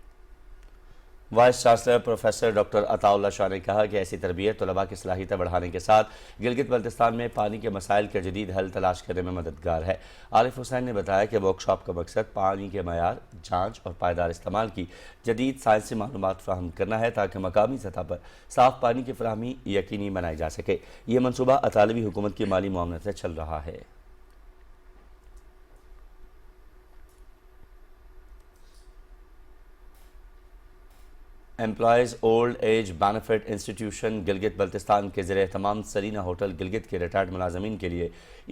Vice chancellor professor doctor Ataullah Shah ने कहा कि ऐसी तरबियत तलबा की सलाहियत बढ़ाने के साथ गिलगित बल्तिस्तान में पानी के मसाइल के जदीद हल तलाश करने में मददगार है। आरिफ हुसैन ने बताया कि वर्कशॉप का मकसद पानी के मयार, जाँच और पायदार इस्तेमाल की जदीद साइंसी मालूमात फराहम करना है ताकि मकामी सतह पर साफ पानी की फराहमी यकीनी बनाई जा सके। ये मनसूबा अतालवी हुकूमत की माली मुआवनत से चल रहा है। Employees old age benefit institution Gilgit Baltistan के ज़रिए तमाम सरीना होटल गिलगित के रिटायर्ड मुलाजमीन के लिए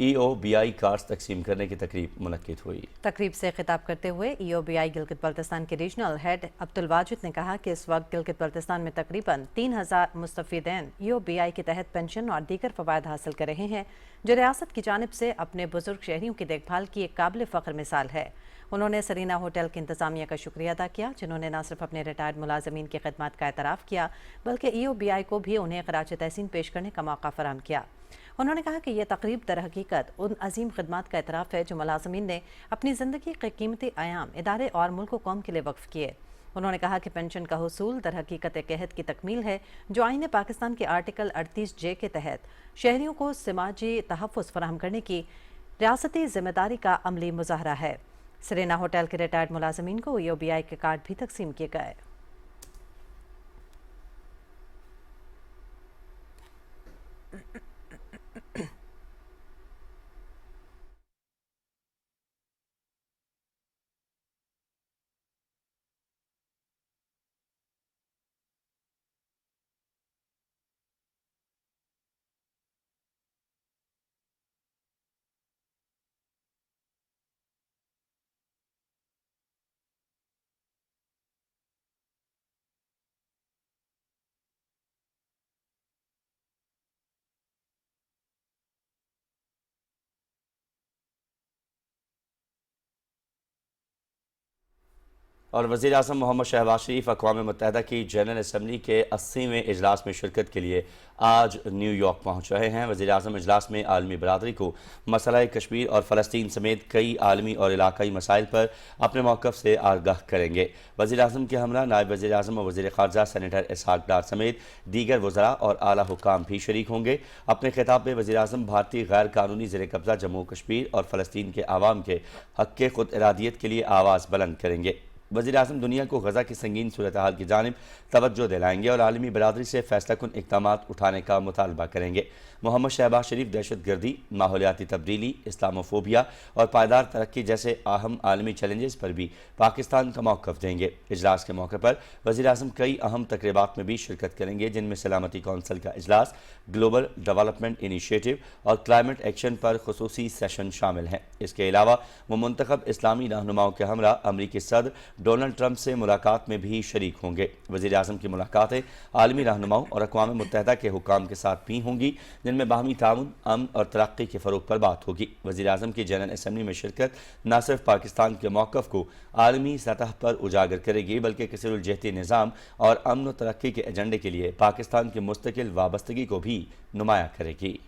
EOBI कार्ड्स तकसीम करने की तकरीब मुनक्किद हुई। तकरीब से खिताब करते हुए EOBI गिलगित बल्तिस्तान के रीजनल हेड अब्दुल वाजिद ने कहा कि इस वक्त गिलगित बल्तिस्तान में तकरीबन 3000 मुस्तफ़ीदैन EOBI के तहत पेंशन और दीगर फ़वाद हासिल कर रहे हैं, जो रियासत की जानिब से अपने बुजुर्ग शहरियों की देखभाल की एक काबिल फ़ख्र मिसाल है। उन्होंने सरीना होटल की इंतज़ामिया का शुक्रिया अदा किया, जिन्होंने न सिर्फ अपने रिटायर्ड मुलाजमीन की खिदमत का एतराफ़ किया बल्कि EOBI को भी उन्हें ख़राज तहसीन पेश करने का मौका फराहम किया। उन्होंने कहा कि यह तकरीब दर हकीकत उन अजीम खिदमत का एतराफ़ है जो मुलाजमीन ने अपनी ज़िंदगी के कीमती आयाम इदारे और मुल्क कौम के लिए वक्फ किए। उन्होंने कहा कि पेंशन का हुसूल दर हकीकत एक अहद की तकमील है जो आईन पाकिस्तान के आर्टिकल 38J के तहत शहरियों को समाजी तहफ़्फ़ुज़ फराहम करने की रियासती जिम्मेदारी का अमली मुजाहरा है। सरीना होटल के रिटायर्ड मुलाजमीन को EOBI के कार्ड भी तकसीम किए गए। और वज़ीर आज़म मोहम्मद शहबाज शरीफ अक़वाम मुत्तहिदा की जनरल असम्बली के 80वें इजलास में शिरकत के लिए आज न्यूयॉर्क पहुँच रहे हैं। वज़ीर आज़म इजलास में आलमी बरादरी को मसला कश्मीर और फ़लस्तीन समेत कई आलमी और इलाकाई मसाइल पर अपने मौक़िफ़ से आगाह करेंगे। वज़ीर आज़म के हमरा नायब वज़ीर आज़म और वज़ीर ख़ारजा सेनेटर इसहाक़ डार समेत दीगर वज़रा और आला हुकाम भी शरीक होंगे। अपने खिताब में वज़ीर आज़म भारतीय गैर कानूनी ज़ेर कब्ज़ा जम्मू कश्मीर और फ़लस्तीन के आवाम के हक़ खुद इरादियत के लिए आवाज़ बुलंद करेंगे। वज़ीर आज़म दुनिया को गज़ा की संगीन सूरत हाल की जानिब तवज्जो दिलाएंगे और आलमी बरादरी से फैसला कुन इक़दामात उठाने का मुतालबा करेंगे। मोहम्मद शहबाज शरीफ दहशत गर्दी, माहौलियाती तब्दीली, इस्लामोफोबिया और पायदार तरक्की जैसे अहम आलमी चैलेंजेस पर भी पाकिस्तान का मौक़िफ़ देंगे। इजलास के मौके पर वज़ीर आज़म कई अहम तकरीबात में भी शिरकत करेंगे, जिनमें सलामती कौंसिल का इजलास, ग्लोबल डेवलपमेंट इनिशिएटिव और क्लाइमेट एक्शन पर खुसूसी सेशन शामिल हैं। इसके अलावा वो मुंतखब इस्लामी रहनुमाओं के हमरा अमरीकी सदर डोनाल्ड ट्रंप से मुलाकात में भी शरीक होंगे। वज़ीर आज़म की मुलाकातें आलमी रहनुमाओं और अक़वाम मुत्तहिदा के हुकाम के साथ भी होंगी, जिनमें बाहमी ताउन, अमन और तरक्की के फ़रोग़ पर बात होगी। वज़ीर आज़म की जनरल असम्बली में शिरकत न सिर्फ पाकिस्तान के मौक़िफ़ को आलमी सतह पर उजागर करेगी बल्कि कसीरुल-जहती निज़ाम और अमन व तरक्की के एजेंडे के लिए पाकिस्तान की मुस्तकिल वाबस्तगी को भी नुमाया करेगी।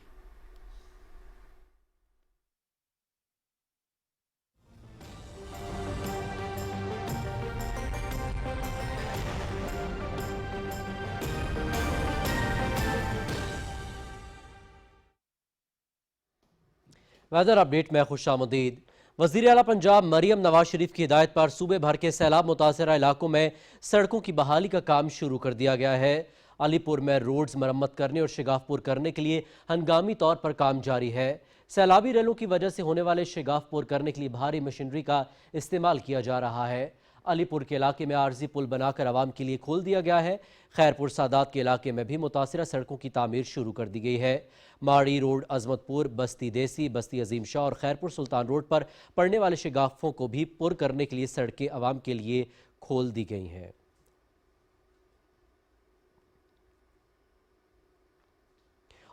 वेदर अपडेट में खुशामदीद। वज़ीर आला पंजाब मरियम नवाज शरीफ की हिदायत पर सूबे भर के सैलाब मुतासरा इलाकों में सड़कों की बहाली का काम शुरू कर दिया गया है। अलीपुर में रोड्स मरम्मत करने और शिगाफपुर करने के लिए हंगामी तौर पर काम जारी है। सैलाबी रेलों की वजह से होने वाले शिगाफपुर करने के लिए भारी मशीनरी का इस्तेमाल किया जा रहा है। अलीपुर के इलाके में आर्जी पुल बनाकर आवाम के लिए खोल दिया गया है। खैरपुर सादात के इलाके में भी मुतासिरा सड़कों की तामीर शुरू कर दी गई है। माड़ी रोड, अजमतपुर, बस्ती देसी, बस्ती अजीम शाह और खैरपुर सुल्तान रोड पर पड़ने वाले शिगाफों को भी पुर करने के लिए सड़कें आवाम के लिए खोल दी गई हैं।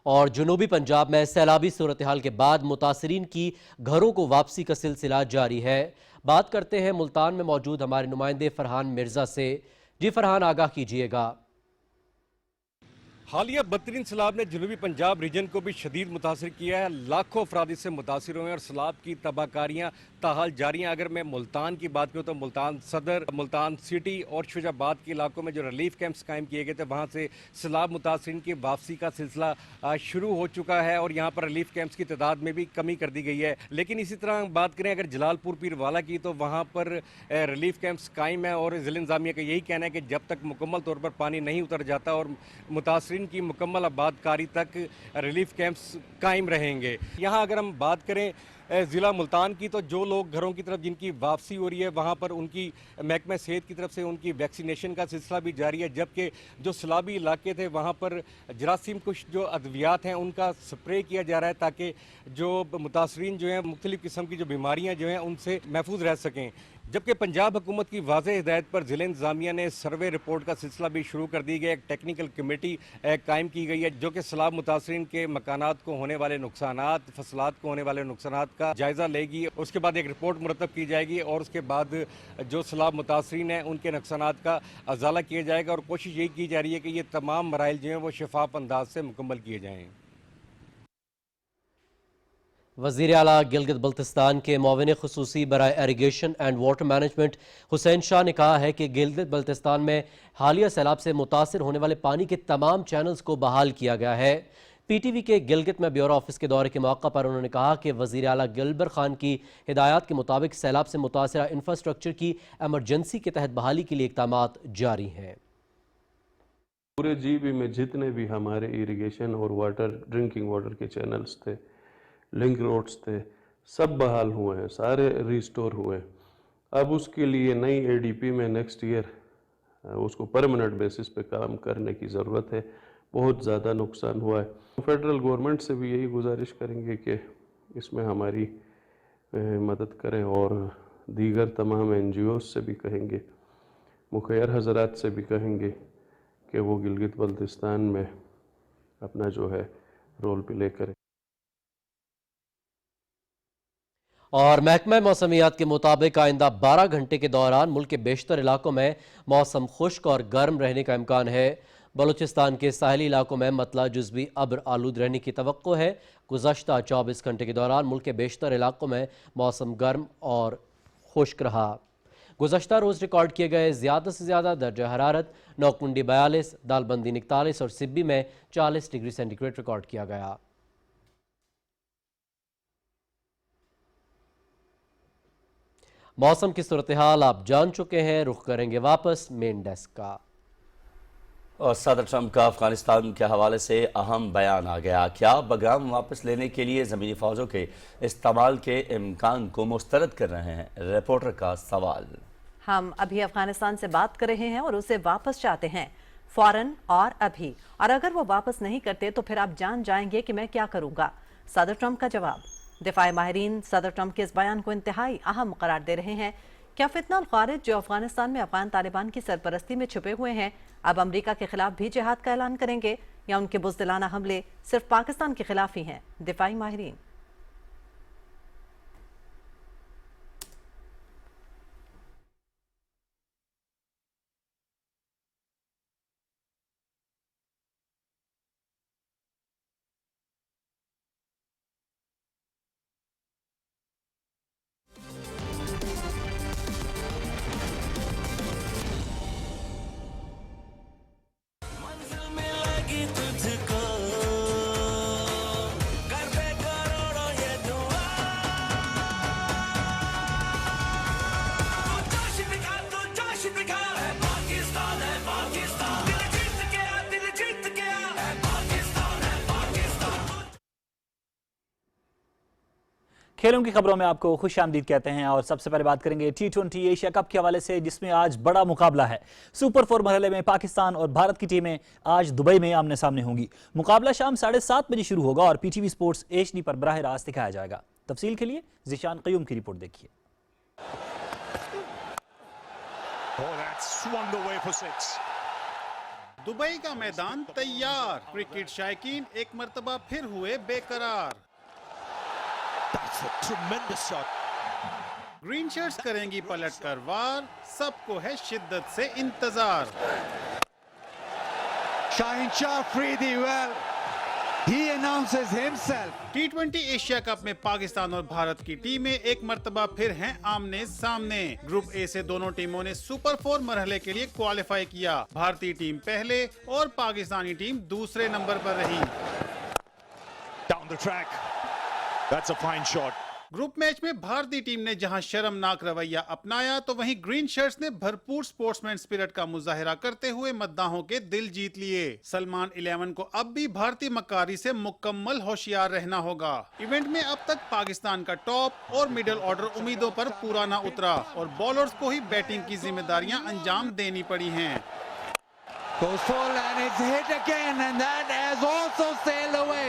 और जुनूबी पंजाब में सैलाबी सूरत हाल के बाद मुतासरीन की घरों को वापसी का सिलसिला जारी है। बात करते हैं मुल्तान में मौजूद हमारे नुमाइंदे फरहान मिर्जा से। जी फरहान, आगाह कीजिएगा। हालिया बदतरीन सैलाब ने जनूबी पंजाब रीजन को भी शदीद मुतासर किया है। लाखों अफराद इससे मुतासर हुए हैं और सैलाब की तबाहकारियाँ ताहाल जारी हैं। अगर मैं मुल्तान की बात करूँ तो मुल्तान सदर, मुल्तान सिटी और शुजाबाद के इलाकों में जो रिलीफ कैंप्स कायम किए गए थे, वहाँ से सैलाब मुतासरीन की वापसी का सिलसिला शुरू हो चुका है और यहाँ पर रिलीफ कैंप्स की तादाद में भी कमी कर दी गई है। लेकिन इसी तरह बात करें अगर जलालपुर पीरवाला की, तो वहाँ पर रिलीफ कैंप्स कायम है और ज़िला इंतज़ामिया का यही कहना है कि जब तक मुकम्मल तौर पर पानी नहीं उतर जाता और मुतासरीन की मुकम्मल आबादकारी तक रिलीफ कैंप्स कायम रहेंगे। यहाँ अगर हम बात करें ज़िला मुल्तान की, तो जो लोग घरों की तरफ जिनकी वापसी हो रही है, वहाँ पर उनकी महकमा सेहत की तरफ से उनकी वैक्सीनेशन का सिलसिला भी जारी है। जबकि जो सैलाबी इलाके थे वहाँ पर जरासीम कुछ जो अद्वियात हैं उनका स्प्रे किया जा रहा है ताकि जो मुतासरीन जो हैं मुख्तलिफ़ किस्म की जो बीमारियाँ जो हैं उनसे महफूज रह सकें। जबकि पंजाब हुकूमत की वाज़ेह हिदायत पर ज़िला इंतज़ामिया ने सर्वे रिपोर्ट का सिलसिला भी शुरू कर दी गया। एक टेक्निकल कमेटी कायम की गई है जो कि सैलाब मुतासरीन के मकानात को होने वाले नुकसानात, फसलात को होने वाले नुकसानात का जायज़ा लेगी। उसके बाद एक रिपोर्ट मुरतब की जाएगी और उसके बाद जो सैलाब मुतासरीन हैं उनके नुकसानात का अजाला किया जाएगा और कोशिश यही की जा रही है कि ये तमाम मराइल जो हैं वो शफाफ अंदाज से मुकम्मल किए जाएँ। वज़ीर आला गिलगित बल्तिस्तान के मुआविन ख़ुसूसी बराए irrigation and water management Hussain Shah ने कहा है कि गिलगित बल्तिस्तान में हालिया सैलाब से मुतासर होने वाले पानी के तमाम चैनल्स को बहाल किया गया है। PTV के गिलगित में ब्यूरो ऑफिस के दौरे के मौका पर उन्होंने कहा कि वज़ीर आला गिलबर खान की हिदायत के मुताबिक सैलाब से मुतासरा इंफ्रास्ट्रक्चर की एमरजेंसी के तहत बहाली के लिए इक़दामात जारी हैं। पूरे GB में जितने भी हमारे इरिगेशन और वाटर ड्रिंकिंग वाटर के चैनल्स थे, लिंक रोड्स थे, सब बहाल हुए हैं, सारे रिस्टोर हुए हैं। अब उसके लिए नई ADP में नेक्स्ट ईयर उसको परमानेंट बेसिस पे काम करने की ज़रूरत है। बहुत ज़्यादा नुकसान हुआ है। फेडरल गवर्नमेंट से भी यही गुजारिश करेंगे कि इसमें हमारी मदद करें और दीगर तमाम NGOs से भी कहेंगे, मुखियार हजरात से भी कहेंगे कि वो गिलगित बल्तिस्तान में अपना जो है रोल प्ले करें। और महकमा मौसमियात के मुताबिक आइंदा 12 घंटे के दौरान मुल्क के बेशतर इलाकों में मौसम खुश्क और गर्म रहने का इम्कान है। बलूचिस्तान के साहली इलाकों में मतला जुज़वी अब्र आलूद रहने की तवक्को है। गुज़श्ता 24 घंटे के दौरान मुल्क के बेशतर इलाकों में मौसम गर्म और खुश्क रहा। गुज़श्ता रोज़ रिकॉर्ड किए गए ज़्यादा से ज़्यादा दर्जा हरारत नौकुंडी 42, दालबंदी 41 और सिब्बी में 40 डिग्री सेंटीग्रेड रिकॉर्ड किया गया। मौसम की सूरत हाल आप जान चुके हैं, रुख करेंगे वापस मेन डेस्क का। और सदर ट्रंप का अफगानिस्तान के हवाले से अहम बयान आ गया। क्या बगाम वापस लेने के लिए ज़मीनी फ़ौजों के इस्तेमाल के इम्कान को मुस्तरद कर रहे हैं? रिपोर्टर का सवाल। हम अभी अफगानिस्तान से बात कर रहे हैं और उसे वापस चाहते हैं, फौरन और अभी। और अगर वो वापस नहीं करते तो फिर आप जान जाएंगे कि मैं क्या करूंगा। सदर ट्रंप का जवाब। दिफाई माहिरीन सदर ट्रंप के इस बयान को इंतहाई अहम करार दे रहे हैं। क्या फितना अल खारिज जो अफगानिस्तान में अफगान तालिबान की सरपरस्ती में छुपे हुए हैं अब अमेरिका के खिलाफ भी जिहाद का ऐलान करेंगे, या उनके बुज़दिलाना हमले सिर्फ पाकिस्तान के खिलाफ ही हैं? दिफाई माहिरीन। खेलों की खबरों में आपको खुश आमदीद कहते हैं और सबसे पहले बात करेंगे T20 एशिया कप के हवाले से, जिसमें आज बड़ा मुकाबला है। सुपर 4 मरहले में पाकिस्तान और भारत की टीमें आज दुबई में आमने सामने होंगी। मुकाबला शाम 7:30 बजे शुरू होगा और PTV स्पोर्ट्स HD पर बराह रास्त दिखाया जाएगा। तफसील के लिए ज़िशान क़य्यूम की रिपोर्ट देखिए। दुबई का मैदान तैयार, क्रिकेट शायकीन एक मर्तबा फिर हुए बेकरार। ग्रीन शर्ट्स करेंगी पलट कर वार, सबको है शिद्दत से इंतजार। Shaheen Shah Afridi, well, he announces himself. T20 Asia cup में पाकिस्तान और भारत की टीमें एक मर्तबा फिर हैं आमने सामने। ग्रुप ए से दोनों टीमों ने सुपर 4 मरहले के लिए क्वालिफाई किया। भारतीय टीम पहले और पाकिस्तानी टीम दूसरे नंबर पर रही। Down the track. That's a fine shot. Group match में भारतीय टीम ने जहां शर्मनाक रवैया अपनाया तो वहीं ग्रीन शर्ट्स ने भरपूर स्पोर्ट्समैन स्पिरिट का मुजाहिरा करते हुए मद्दाहों के दिल जीत लिए। सलमान 11 को अब भी भारतीय मक्कारी से मुकम्मल होशियार रहना होगा। इवेंट में अब तक पाकिस्तान का टॉप और मिडिल ऑर्डर उम्मीदों पर पूरा न उतरा और बॉलर्स को ही बैटिंग की जिम्मेदारियां अंजाम देनी पड़ी हैं। Goes full and it's hit again and that has also sailed away.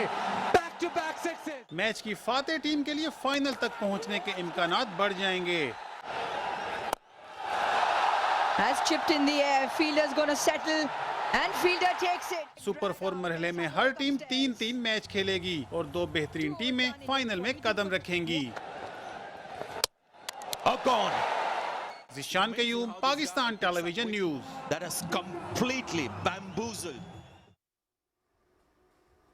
Back-to-back sixes. Match की फातेह टीम के लिए फाइनल तक पहुंचने के इम्कानात बढ़ जाएंगे। Has chipped in the air. Fielder's going to settle and fielder takes it. Super 4 मरहले में हर टीम 3-3 मैच खेलेगी और 2 बेहतरीन टीमें फाइनल में कदम रखेंगी। Gone. Zeeshan Qayyum, Pakistan television news. That has completely bamboozled.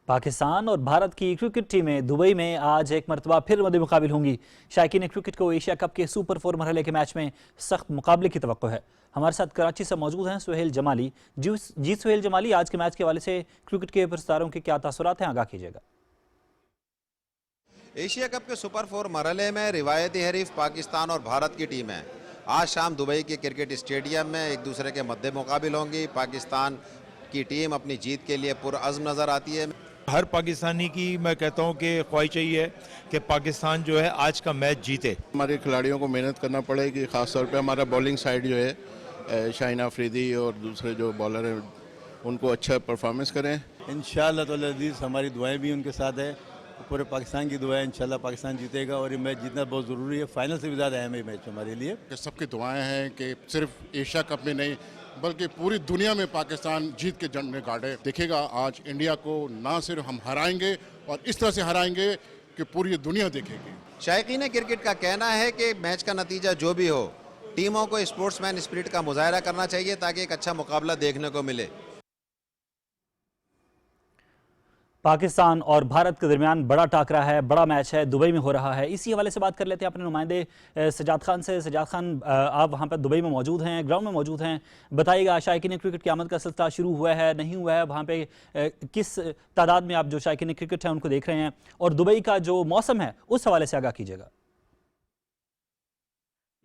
Pakistan और भारत की क्रिकेट टीमें दुबई में आज एक मरतबा फिर मद्दे मुकाबिल होंगी। शायकीन क्रिकेट को एशिया कप के सुपर 4 मरहले के मैच में सख्त मुकाबले की तवक्को है। हमारे साथ कराची से मौजूद हैं सुहेल जमाली। जी सुहेल जमाली, आज के मैच के हवाले से क्रिकेट के पुरस्कारों के क्या तासुरात हैं, आगाह कीजिएगा। एशिया कप के सुपर 4 मरहले में रिवायती हरीफ पाकिस्तान और भारत की टीमें आज शाम दुबई के क्रिकेट स्टेडियम में एक दूसरे के मद्दे मुकाबिल होंगी। पाकिस्तान की टीम अपनी जीत के लिए पुरअज़्म नज़र आती है। हर पाकिस्तानी की मैं कहता हूं कि ख्वाहिश यही है कि पाकिस्तान जो है आज का मैच जीते। हमारे खिलाड़ियों को मेहनत करना पड़ेगी, ख़ास तौर पे हमारा बॉलिंग साइड जो है शाहीन अफरीदी और दूसरे जो बॉलर हैं उनको अच्छा परफॉर्मेंस करें। इंशाअल्लाह ताला अज़ीज़, हमारी दुआएं भी उनके साथ है, पूरे पाकिस्तान की दुआएं, इंशाअल्लाह पाकिस्तान जीतेगा और ये मैच जीतना बहुत ज़रूरी है। फाइनल से भी ज़्यादा अहम है मैच हमारे लिए। सबकी दुआएं हैं कि सिर्फ एशिया कप में नहीं बल्कि पूरी दुनिया में पाकिस्तान जीत के झंडे गाड़े। देखिएगा आज इंडिया को ना सिर्फ हम हराएंगे और इस तरह से हराएंगे कि पूरी दुनिया देखेगी। शायकीन क्रिकेट का कहना है कि मैच का नतीजा जो भी हो, टीमों को स्पोर्ट्समैन स्पिरिट का मुजाहरा करना चाहिए ताकि एक अच्छा मुकाबला देखने को मिले। पाकिस्तान और भारत के दरमियान बड़ा टाकरा है, बड़ा मैच है, दुबई में हो रहा है। इसी हवाले से बात कर लेते हैं अपने नुमाइंदे सजाद खान से। सजाद खान, आप वहाँ पर दुबई में मौजूद हैं, ग्राउंड में मौजूद हैं, बताइएगा शायकीन क्रिकेट की आमद का सिलसिला शुरू हुआ है, नहीं हुआ है, वहाँ पे किस तादाद में आप जो शायकीन क्रिकेट हैं उनको देख रहे हैं, और दुबई का जो मौसम है उस हवाले से आगाह कीजिएगा।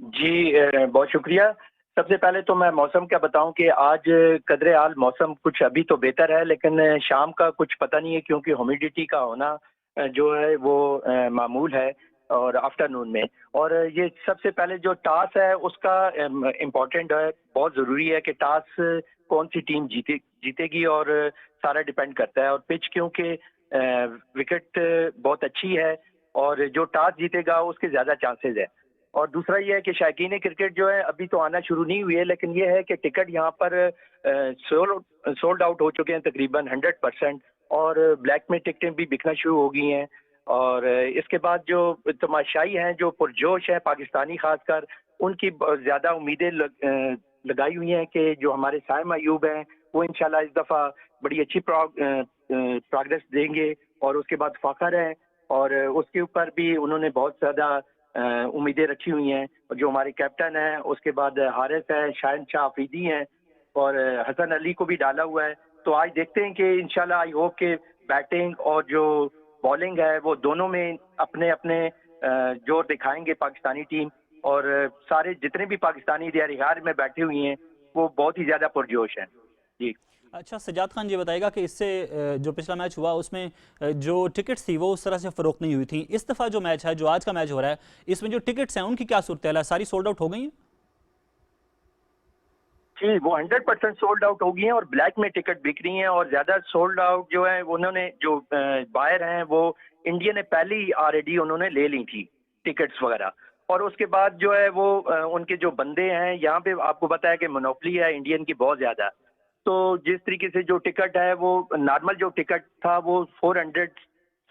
जी बहुत शुक्रिया। सबसे पहले तो मैं मौसम क्या बताऊं कि आज कदरे हाल मौसम कुछ अभी तो बेहतर है, लेकिन शाम का कुछ पता नहीं है क्योंकि ह्यूमिडिटी का होना जो है वो मामूल है और आफ्टरनून में। और ये सबसे पहले जो टॉस है उसका इम्पोर्टेंट है, बहुत ज़रूरी है कि टॉस कौन सी टीम जीतेगी और सारा डिपेंड करता है। और पिच क्योंकि विकेट बहुत अच्छी है और जो टॉस जीतेगा उसके ज़्यादा चांसेस है। और दूसरा ये है कि शायकीन क्रिकेट जो है अभी तो आना शुरू नहीं हुई है, लेकिन ये है कि टिकट यहाँ पर सोल्ड आउट हो चुके हैं तकरीबन 100% और ब्लैक में टिकटें भी बिकना शुरू हो गई हैं। और इसके बाद जो तमाशाई हैं, जो पुरजोश है पाकिस्तानी खासकर, उनकी ज़्यादा उम्मीदें लगाई हुई हैं कि जो हमारे साइम अयूब हैं वो इंशाल्लाह इस दफ़ा बड़ी अच्छी प्रोग्रेस देंगे और उसके बाद फ़खर है और उसके ऊपर भी उन्होंने बहुत ज़्यादा उम्मीदें रखी हुई हैं। और जो हमारे कैप्टन हैं, उसके बाद हारिस है, शाहीन शाह अफरीदी हैं और हसन अली को भी डाला हुआ है। तो आज देखते हैं कि इंशाल्लाह आई होप के बैटिंग और जो बॉलिंग है वो दोनों में अपने अपने जोर दिखाएंगे पाकिस्तानी टीम, और सारे जितने भी पाकिस्तानी दिहार में बैठे हुए हैं वो बहुत ही ज़्यादा पुरजोश हैं। जी अच्छा सजाद खान, ये बताएगा कि इससे जो पिछला मैच हुआ उसमें जो टिकट्स थी वो उस तरह से फ़रोख्त नहीं हुई थी। इस दफ़ा जो मैच है, जो आज का मैच हो रहा है, इसमें जो टिकट्स हैं उनकी क्या सूरत है? सारी सोल्ड आउट हो गई हैं? जी वो 100% सोल्ड आउट हो गई हैं और ब्लैक में टिकट बिक रही हैं। और ज़्यादा सोल्ड आउट जो है उन्होंने जो बायर हैं वो इंडिया ने पहले ही ऑलरेडी उन्होंने ले ली थी टिकट्स वगैरह। और उसके बाद जो है वो उनके जो बंदे हैं यहाँ पे, आपको पता है कि मोनोपली है इंडियन की बहुत ज़्यादा। तो जिस तरीके से जो टिकट है वो नॉर्मल जो टिकट था वो 400,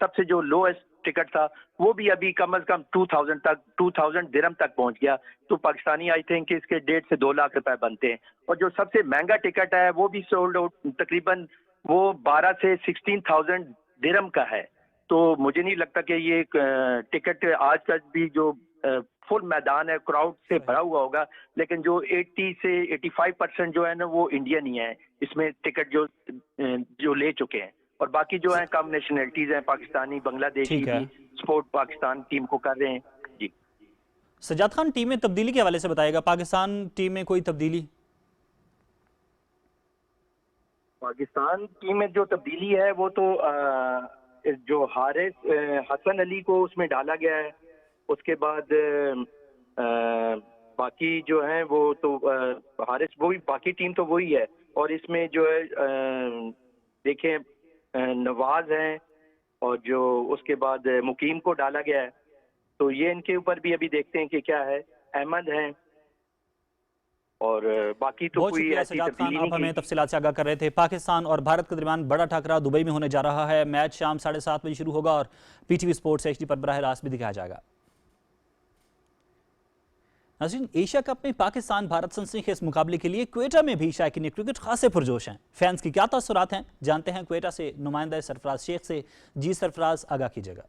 सबसे जो लोएस्ट टिकट था वो भी अभी कम से कम 2000 दिरहम तक पहुंच गया। तो पाकिस्तानी आई थिंक इसके 1.5 से 2 लाख रुपए बनते हैं। और जो सबसे महंगा टिकट है वो भी सोल्ड आउट तकरीबन वो 12 से 16,000 दिरहम का है। तो मुझे नहीं लगता कि ये टिकट आज तक भी जो फुल मैदान है क्राउड से भरा हुआ होगा, लेकिन जो 80 से 85% जो है ना वो इंडियन ही है इसमें टिकट जो ले चुके हैं, और बाकी जो है कम नेशनलिटीज हैं, पाकिस्तानी, बांग्लादेशी भी सपोर्ट पाकिस्तान टीम को कर रहे हैं। जी सज्जाद खान, टीम में तब्दीली के हवाले से बताएगा, पाकिस्तान टीम में कोई तब्दीली? पाकिस्तान टीम में जो तब्दीली है वो तो जो हारिस हसन अली को उसमें डाला गया है, उसके बाद बाकी जो है वो तो हारिस वही, बाकी टीम तो वही है, और इसमें जो है देखें नवाज हैं और जो उसके बाद मुकीम को डाला गया है, तो ये इनके ऊपर भी अभी देखते हैं कि क्या है। अहमद हैं और बाकी तो कोई ऐसी तब्दीली नहीं। आप हमें तफसीलात से आगाह कर रहे थे। पाकिस्तान और भारत के दरमियान बड़ा टकराव दुबई में होने जा रहा है। मैच शाम 7:30 बजे शुरू होगा और पीटीवी स्पोर्ट्स HD पर बराह रास्त भी दिखाया जाएगा। नाज़रीन, एशिया कप में पाकिस्तान भारत सनसनीखेज मुकाबले के लिए क्वेटा में भी शायकीन क्रिकेट खासे पुरजोश हैं। फैंस की क्या तासुरात हैं, जानते हैं क्वेटा से नुमाइंदा सरफराज शेख से। जी सरफराज, आगाह कीजिएगा।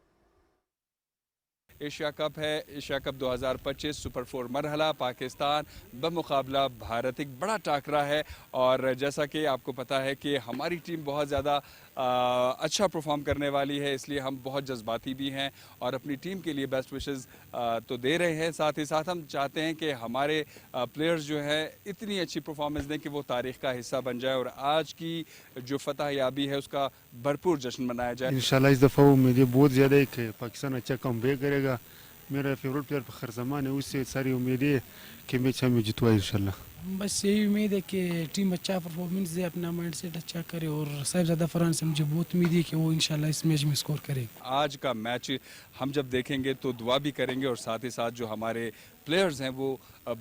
एशिया कप है, एशिया कप 2025 सुपर 4 मरहला, पाकिस्तान बमुकाबला भारत, एक बड़ा टाकरा है। और जैसा कि आपको पता है कि हमारी टीम बहुत ज़्यादा अच्छा परफॉर्म करने वाली है, इसलिए हम बहुत जज्बाती भी हैं और अपनी टीम के लिए बेस्ट विशेस तो दे रहे हैं। साथ ही साथ हम चाहते हैं कि हमारे प्लेयर्स जो है इतनी अच्छी परफॉर्मेंस दें कि वो तारीख़ का हिस्सा बन जाए और आज की जो फतह याबी है उसका भरपूर जश्न मनाया जाए। इंशाल्लाह इस दफ़ा मुझे बहुत ज़्यादा है कि पाकिस्तान अच्छा कमबैक करेगा। मेरा फेवरेट प्लेयर फ़खर ज़मान है, उससे सारी उम्मीद है कि मैच हमें जितवाए इंशाल्लाह। बस यही उम्मीद है कि टीम अच्छा परफॉर्मेंस दे, अपना माइंड सेट अच्छा करे, और साहिबजादा फरहान से मुझे बहुत उम्मीद है कि वो इंशाल्लाह इस मैच में स्कोर करे। आज का मैच हम जब देखेंगे तो दुआ भी करेंगे और साथ ही साथ जो हमारे प्लेयर्स हैं वो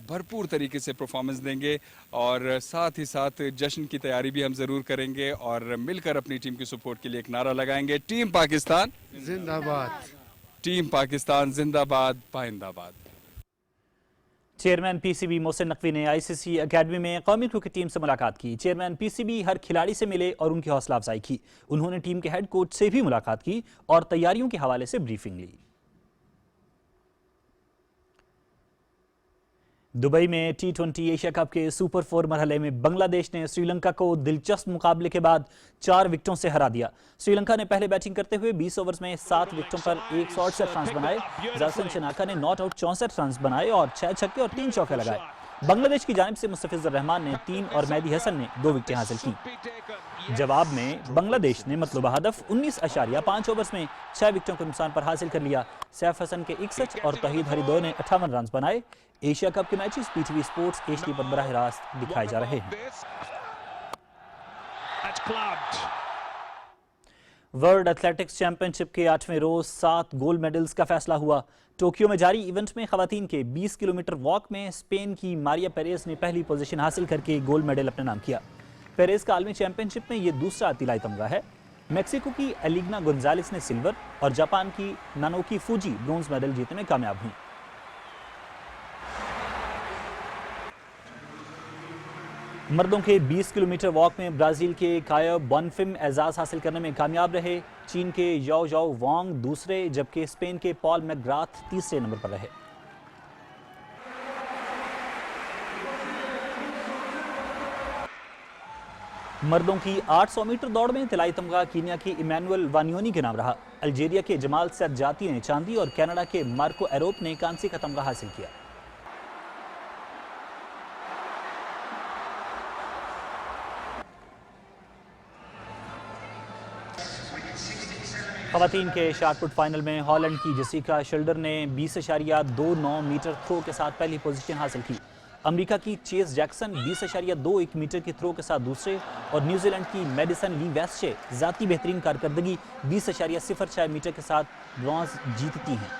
भरपूर तरीके से परफॉर्मेंस देंगे और साथ ही साथ जश्न की तैयारी भी हम ज़रूर करेंगे और मिलकर अपनी टीम की सपोर्ट के लिए एक नारा लगाएंगे, टीम पाकिस्तान जिंदाबाद, टीम पाकिस्तान जिंदाबाद, पाइंदाबाद। चेयरमैन PCB मोहसिन नकवी ने ICC अकेडमी में कौमी क्रिकेट टीम से मुलाकात की। चेयरमैन PCB हर खिलाड़ी से मिले और उनकी हौसला अफजाई की। उन्होंने टीम के हेड कोच से भी मुलाकात की और तैयारियों के हवाले से ब्रीफिंग ली। दुबई में T20 एशिया कप के सुपर 4 मरहले में बांग्लादेश ने श्रीलंका को दिलचस्प मुकाबले के बाद 4 विकेटों से हरा दिया। श्रीलंका ने पहले बैटिंग करते हुए 20 ओवर्स में 7 विकेटों पर 168 रन बनाए। जासन शनाका ने नॉट आउट 64 रन बनाए और 6 छक्के और 3 चौके लगाए। बांग्लादेश की जानिब से मुस्तफिजुर रहमान ने 3 और मेहदी हसन ने 2 विकेटें हासिल की। जवाब में बांग्लादेश ने मतलूबा हदफ 19.5 ओवर्स में 6 विकेटों को नुकसान पर हासिल कर लिया। सैफ हसन के 61 और तौहीद हरिदो ने 58 रन बनाए। एशिया कप के मैचेस पीटीवी स्पोर्ट्स HD पर बराह रास्त दिखाए जा रहे हैं। वर्ल्ड एथलेटिक्स चैंपियनशिप के 8वें रोज 7 गोल्ड मेडल्स का फैसला हुआ। टोक्यो में जारी इवेंट में खवातीन के 20 किलोमीटर वॉक में स्पेन की मारिया पेरेज ने पहली पोजीशन हासिल करके गोल्ड मेडल अपने नाम किया। पेरेज का आलमी चैंपियनशिप में ये दूसरा तिलाई तमगा है। मेक्सिको की एलिग्ना गोंजालेस ने सिल्वर और जापान की नानोकी फूजी ब्रोंज मेडल जीतने में कामयाब हुई। मर्दों के 20 किलोमीटर वॉक में ब्राजील के कायो बोनफिम एजाज हासिल करने में कामयाब रहे। चीन के याओ याओ वांग दूसरे जबकि स्पेन के पॉल मैकग्राथ तीसरे नंबर पर रहे। मर्दों की 800 मीटर दौड़ में तिलाई तमगा कीनिया के इमैनुअल वानियोनी के नाम रहा। अल्जीरिया के जमाल सज्जाती ने चांदी और कनाडा के मार्को एरोप ने कांसी का तमगा हासिल किया। खवातीन के शॉटपुट फाइनल में हॉलैंड की जेसिका शिल्डर ने 20.29 मीटर थ्रो के साथ पहली पोजीशन हासिल की। अमेरिका की चेस जैक्सन 20.21 मीटर की थ्रो के साथ दूसरे और न्यूजीलैंड की मेडिसन ली वेस्चे जाती बेहतरीन कारकर्दगी 20.06 मीटर के साथ ब्रॉन्ज जीतती हैं।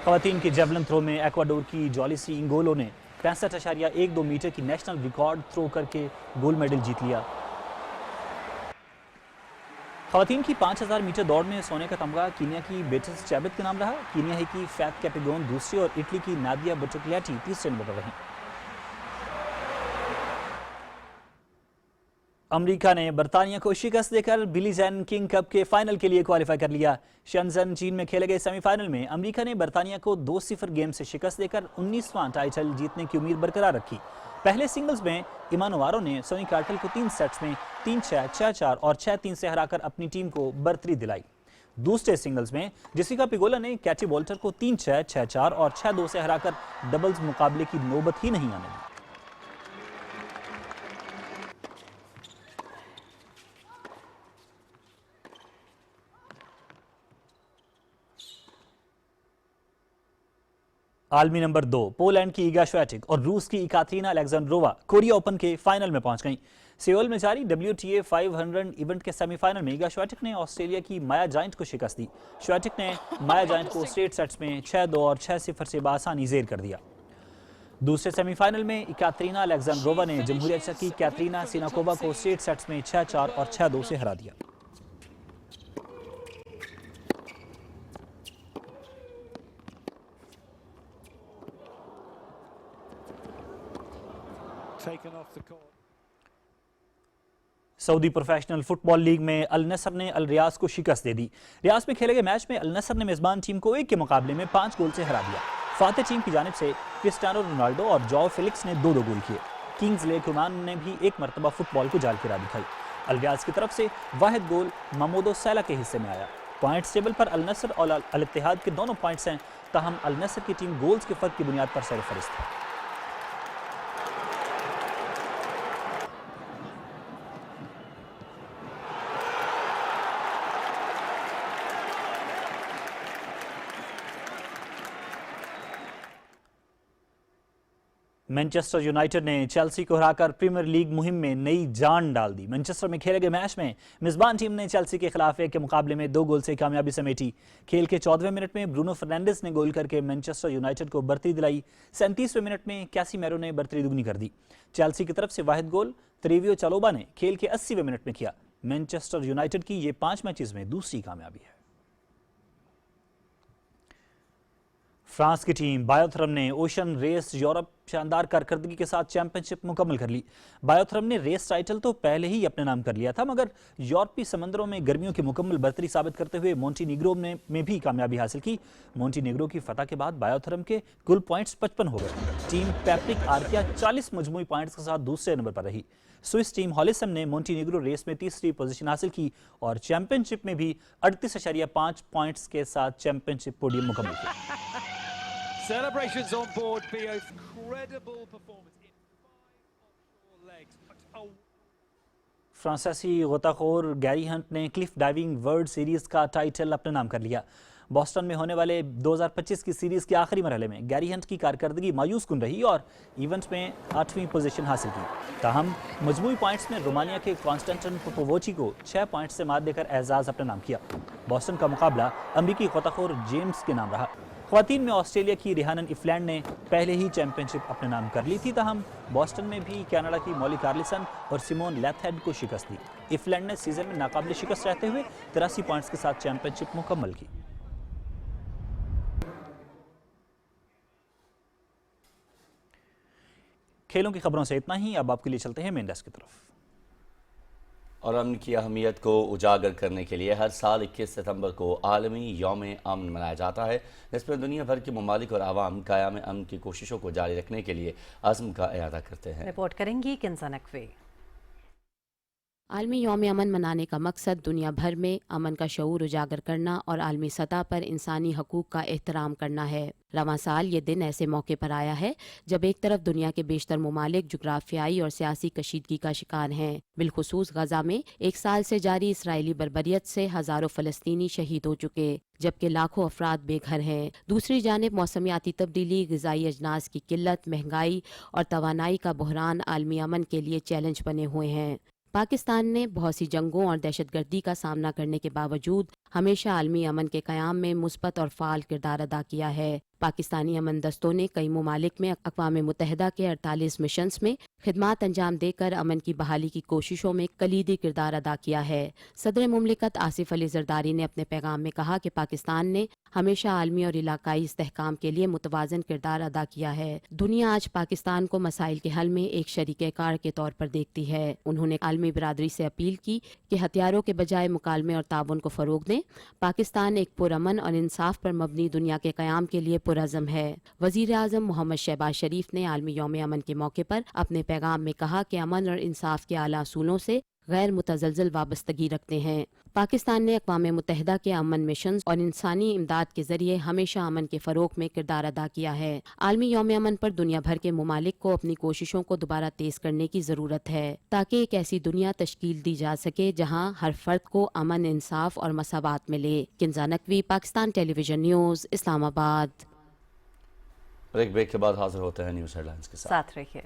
खवातीन की जेवलिन थ्रो में एक्वाडोर की जॉलिसी इंगोलो ने 65.12 मीटर की नेशनल रिकॉर्ड थ्रो करके गोल्ड मेडल जीत लिया। खवातीन की 5000 मीटर दौड़ में सोने का तमगा कीनिया की बेटिस चैबित के नाम रहा। कीनिया की फैत कैपिगोन दूसरी और इटली की नादिया बटुक्लियाटी तीसरे नंबर पर रहीं। अमेरिका ने बरतानिया को शिकस्त देकर बिली जैन किंग कप के फाइनल के लिए क्वालिफाई कर लिया। शेंजन चीन में खेले गए सेमीफाइनल में अमेरिका ने बरतानिया को 2-0 गेम से शिकस्त देकर 19वां टाइटल जीतने की उम्मीद बरकरार रखी। पहले सिंगल्स में इमानुआरो ने सोनी कार्टेल को 3 सेट्स में 3-6, 6-4 और 6-3 से हराकर अपनी टीम को बर्तरी दिलाई। दूसरे सिंगल्स में जेसिका पिगोला ने कैटी बोल्टर को 3-6, 6-4 और 6-2 से हराकर डबल्स मुकाबले की नौबत ही नहीं आने दी। आलमी नंबर 2 पोलैंड की ईगा श्वेटिक और रूस की इकातेरिना अलेक्जेंड्रोवा कोरिया ओपन के फाइनल में पहुंच गईं। सियोल में जारी WTA 500 इवेंट के सेमीफाइनल में ईगा श्वेटिक ने ऑस्ट्रेलिया की माया जायंट को शिकस्त दी। श्वेटिक ने माया जायंट को स्ट्रेट सेट्स में 6-2 और 6-0 से बासानी जेर कर दिया। दूसरे सेमीफाइनल में इकातेरिना अलेक्जेंड्रोवा ने जमहूरिया चेक की कैटरीना सिनाकोवा को स्ट्रेट सेट्स में 6-4 और 6-2 से हरा दिया। सऊदी प्रोफेशनल फुटबॉल लीग में अल नसर ने अल रियाज को शिकस्त दे दी। रियाज में खेले गए मैच में अल नसर ने मेजबान टीम को 1 के मुकाबले में 5 गोल से हरा दिया। फातेह टीम की जानिब से क्रिस्टियानो रोनाल्डो और जॉ फेलिक्स ने 2-2 गोल किए। किंग्स ले कुमान ने भी 1 मरतबा फुटबॉल को जाल की राह दिखाई। अल रियाज की तरफ से वाहिद गोल महमूदो सैला के हिस्से में आया। पॉइंट्स टेबल पर अल नसर और अल इत्तेहाद के दोनों पॉइंट्स हैं, ताहम अल नसर की टीम गोल्स के फर्क की बुनियाद पर सरफहरिस्त है। मैनचेस्टर यूनाइटेड ने चेल्सी को हराकर प्रीमियर लीग मुहिम में नई जान डाल दी। मैनचेस्टर में खेले गए मैच में मेजबान टीम ने चेल्सी के खिलाफ 1 के मुकाबले में 2 गोल से कामयाबी समेटी। खेल के 14वें मिनट में ब्रूनो फर्नांडिस ने गोल करके मैनचेस्टर यूनाइटेड को बर्तरी दिलाई। 37वें मिनट में कैसीमेरो ने बर्तरी दुगनी कर दी। चेल्सी की तरफ से वाहिद गोल त्रेवियो चलोबा ने खेल के 80वें मिनट में किया। मैनचेस्टर यूनाइटेड की ये 5 मैचेस में दूसरी कामयाबी है। फ्रांस की टीम बायोथर्म ने ओशन रेस यूरोप शानदार कारकर्दगी के साथ चैंपियनशिप मुकम्मल कर ली। बायोथर्म ने रेस टाइटल तो पहले ही अपने नाम कर लिया था, मगर यूरोपीय समंदरों में गर्मियों की मुकम्मल बर्तरी साबित करते हुए मोंटीनीग्रो में भी कामयाबी हासिल की। मोंटीनीग्रो की फतह के बाद बायोथर्म के कुल पॉइंट्स 55 हो गए। टीम पैप्रिक आर्किया 40 मजमूई पॉइंट्स के साथ दूसरे नंबर पर रही। स्विस टीम हॉलिसम ने मोंटीनीग्रो रेस में तीसरी पोजीशन हासिल की और चैंपियनशिप में भी 38.5 पॉइंट्स के साथ चैंपियनशिप पोडियम मुकम्मल किया। Celebrations on board, Bio. Incredible performance in 5 offshore legs. फ्रांसीसी गोताखोर गैरी हंट ने क्लिफ डाइविंग वर्ल्ड सीरीज का टाइटल अपने नाम कर लिया। बॉस्टन में होने वाले 2025 की सीरीज के आखिरी मरहले में गैरी हंट की कारकर्दगी मायूस कुन रही और इवेंट में 8वीं पोजीशन हासिल की। ताहम मजमूई पॉइंट्स में रोमानिया के कॉन्स्टेंटिन पोपोवोची को 6 पॉइंट्स से मात देकर एजाज अपने नाम किया। बॉस्टन का मुकाबला अमरीकी गोताखोर जेम्स के नाम रहा। ख्वातीन में ऑस्ट्रेलिया की रिहानन इफ्लैंड ने पहले ही चैंपियनशिप अपने नाम कर ली थी, ताहम बॉस्टन में भी कनाडा की मॉली कार्लिसन और सिमोन लैथहेड को शिकस्त दी। इफ्लैंड ने सीजन में नाकाबिले शिकस्त रहते हुए 83 पॉइंट्स के साथ चैंपियनशिप मुकम्मल की। खेलों की खबरों से इतना ही। अब आपके लिए चलते हैं मेन डेस्क की तरफ। और अमन की अहमियत को उजागर करने के लिए हर साल 21 सितंबर को आलमी यौम अमन मनाया जाता है, जिसमें दुनिया भर के ममालिक और आवाम क़याम अमन की कोशिशों को जारी रखने के लिए अज़्म का इरादा करते हैं। रिपोर्ट करेंगी किंसा नकवी। आलमी यौम अमन मनाने का मकसद दुनिया भर में अमन का शऊर उजागर करना और आलमी सतह पर इंसानी हकूक़ का एहतराम करना है। रवां साल ये दिन ऐसे मौके पर आया है जब एक तरफ दुनिया के बेशतर ममालिक जुग्राफियाई और सियासी कशीदगी का शिकार हैं। बिलखुसूस गजा में 1 साल से जारी इसराइली बर्बरियत से हज़ारों फ़लस्तीनी शहीद हो चुके, जबकि लाखों अफराद बेघर हैं। दूसरी जानिब मौसमियाती तब्दीली, ग़िज़ाई अजनास की किल्लत, महंगाई और तवानाई का बहरान आलमी अमन के लिए चैलेंज बने हुए हैं। पाकिस्तान ने बहुत सी जंगों और दहशतगर्दी का सामना करने के बावजूद हमेशा आलमी अमन के क़याम में मुस्बत और फ़ाल किरदार अदा किया है। पाकिस्तानी अमन दस्तों ने कई मुमालिक में अक़वाम मुत्तहिदा के 48 मिशंस में खिदमात अंजाम देकर अमन की बहाली की कोशिशों में कलीदी किरदार अदा किया है। सदर मुमलिकत आसिफ अली जरदारी ने अपने पैगाम में कहा कि पाकिस्तान ने हमेशा आलमी और इलाकाई इस्तेहकाम के लिए मुतवाज़न किरदार अदा किया है। दुनिया आज पाकिस्तान को मसाइल के हल में एक शरीके कार के तौर पर देखती है। उन्होंने आलमी बिरादरी से अपील की कि हथियारों के बजाय मुकालमे और ताउन को फ़रोग दें। पाकिस्तान एक पुरअमन और इंसाफ पर मबनी दुनिया के क़याम के लिए पुरअज़म है। वज़ीर आज़म मोहम्मद शहबाज शरीफ ने आलमी यौम अमन के मौके पर अपने पैगाम में कहा कि अमन और इंसाफ के आला असूलों से गैर मुतज़लज़ल वाबस्तगी रखते हैं। पाकिस्तान ने अक़वाम मुत्तहिदा के अमन मिशन और इंसानी इमदाद के जरिए हमेशा अमन के फ़रोग में किरदार अदा किया है। आलमी यौम अमन पर दुनिया भर के मुमालिक को अपनी कोशिशों को दोबारा तेज़ करने की ज़रूरत है ताकि एक ऐसी दुनिया तश्कील दी जा सके जहाँ हर फर्द को अमन, इंसाफ और मसावात मिले। Kinza Naqvi, Pakistan television news, Islamabad. Break के बाद हाजिर होते हैं न्यूज़ हेडलाइंस के साथ रहिए।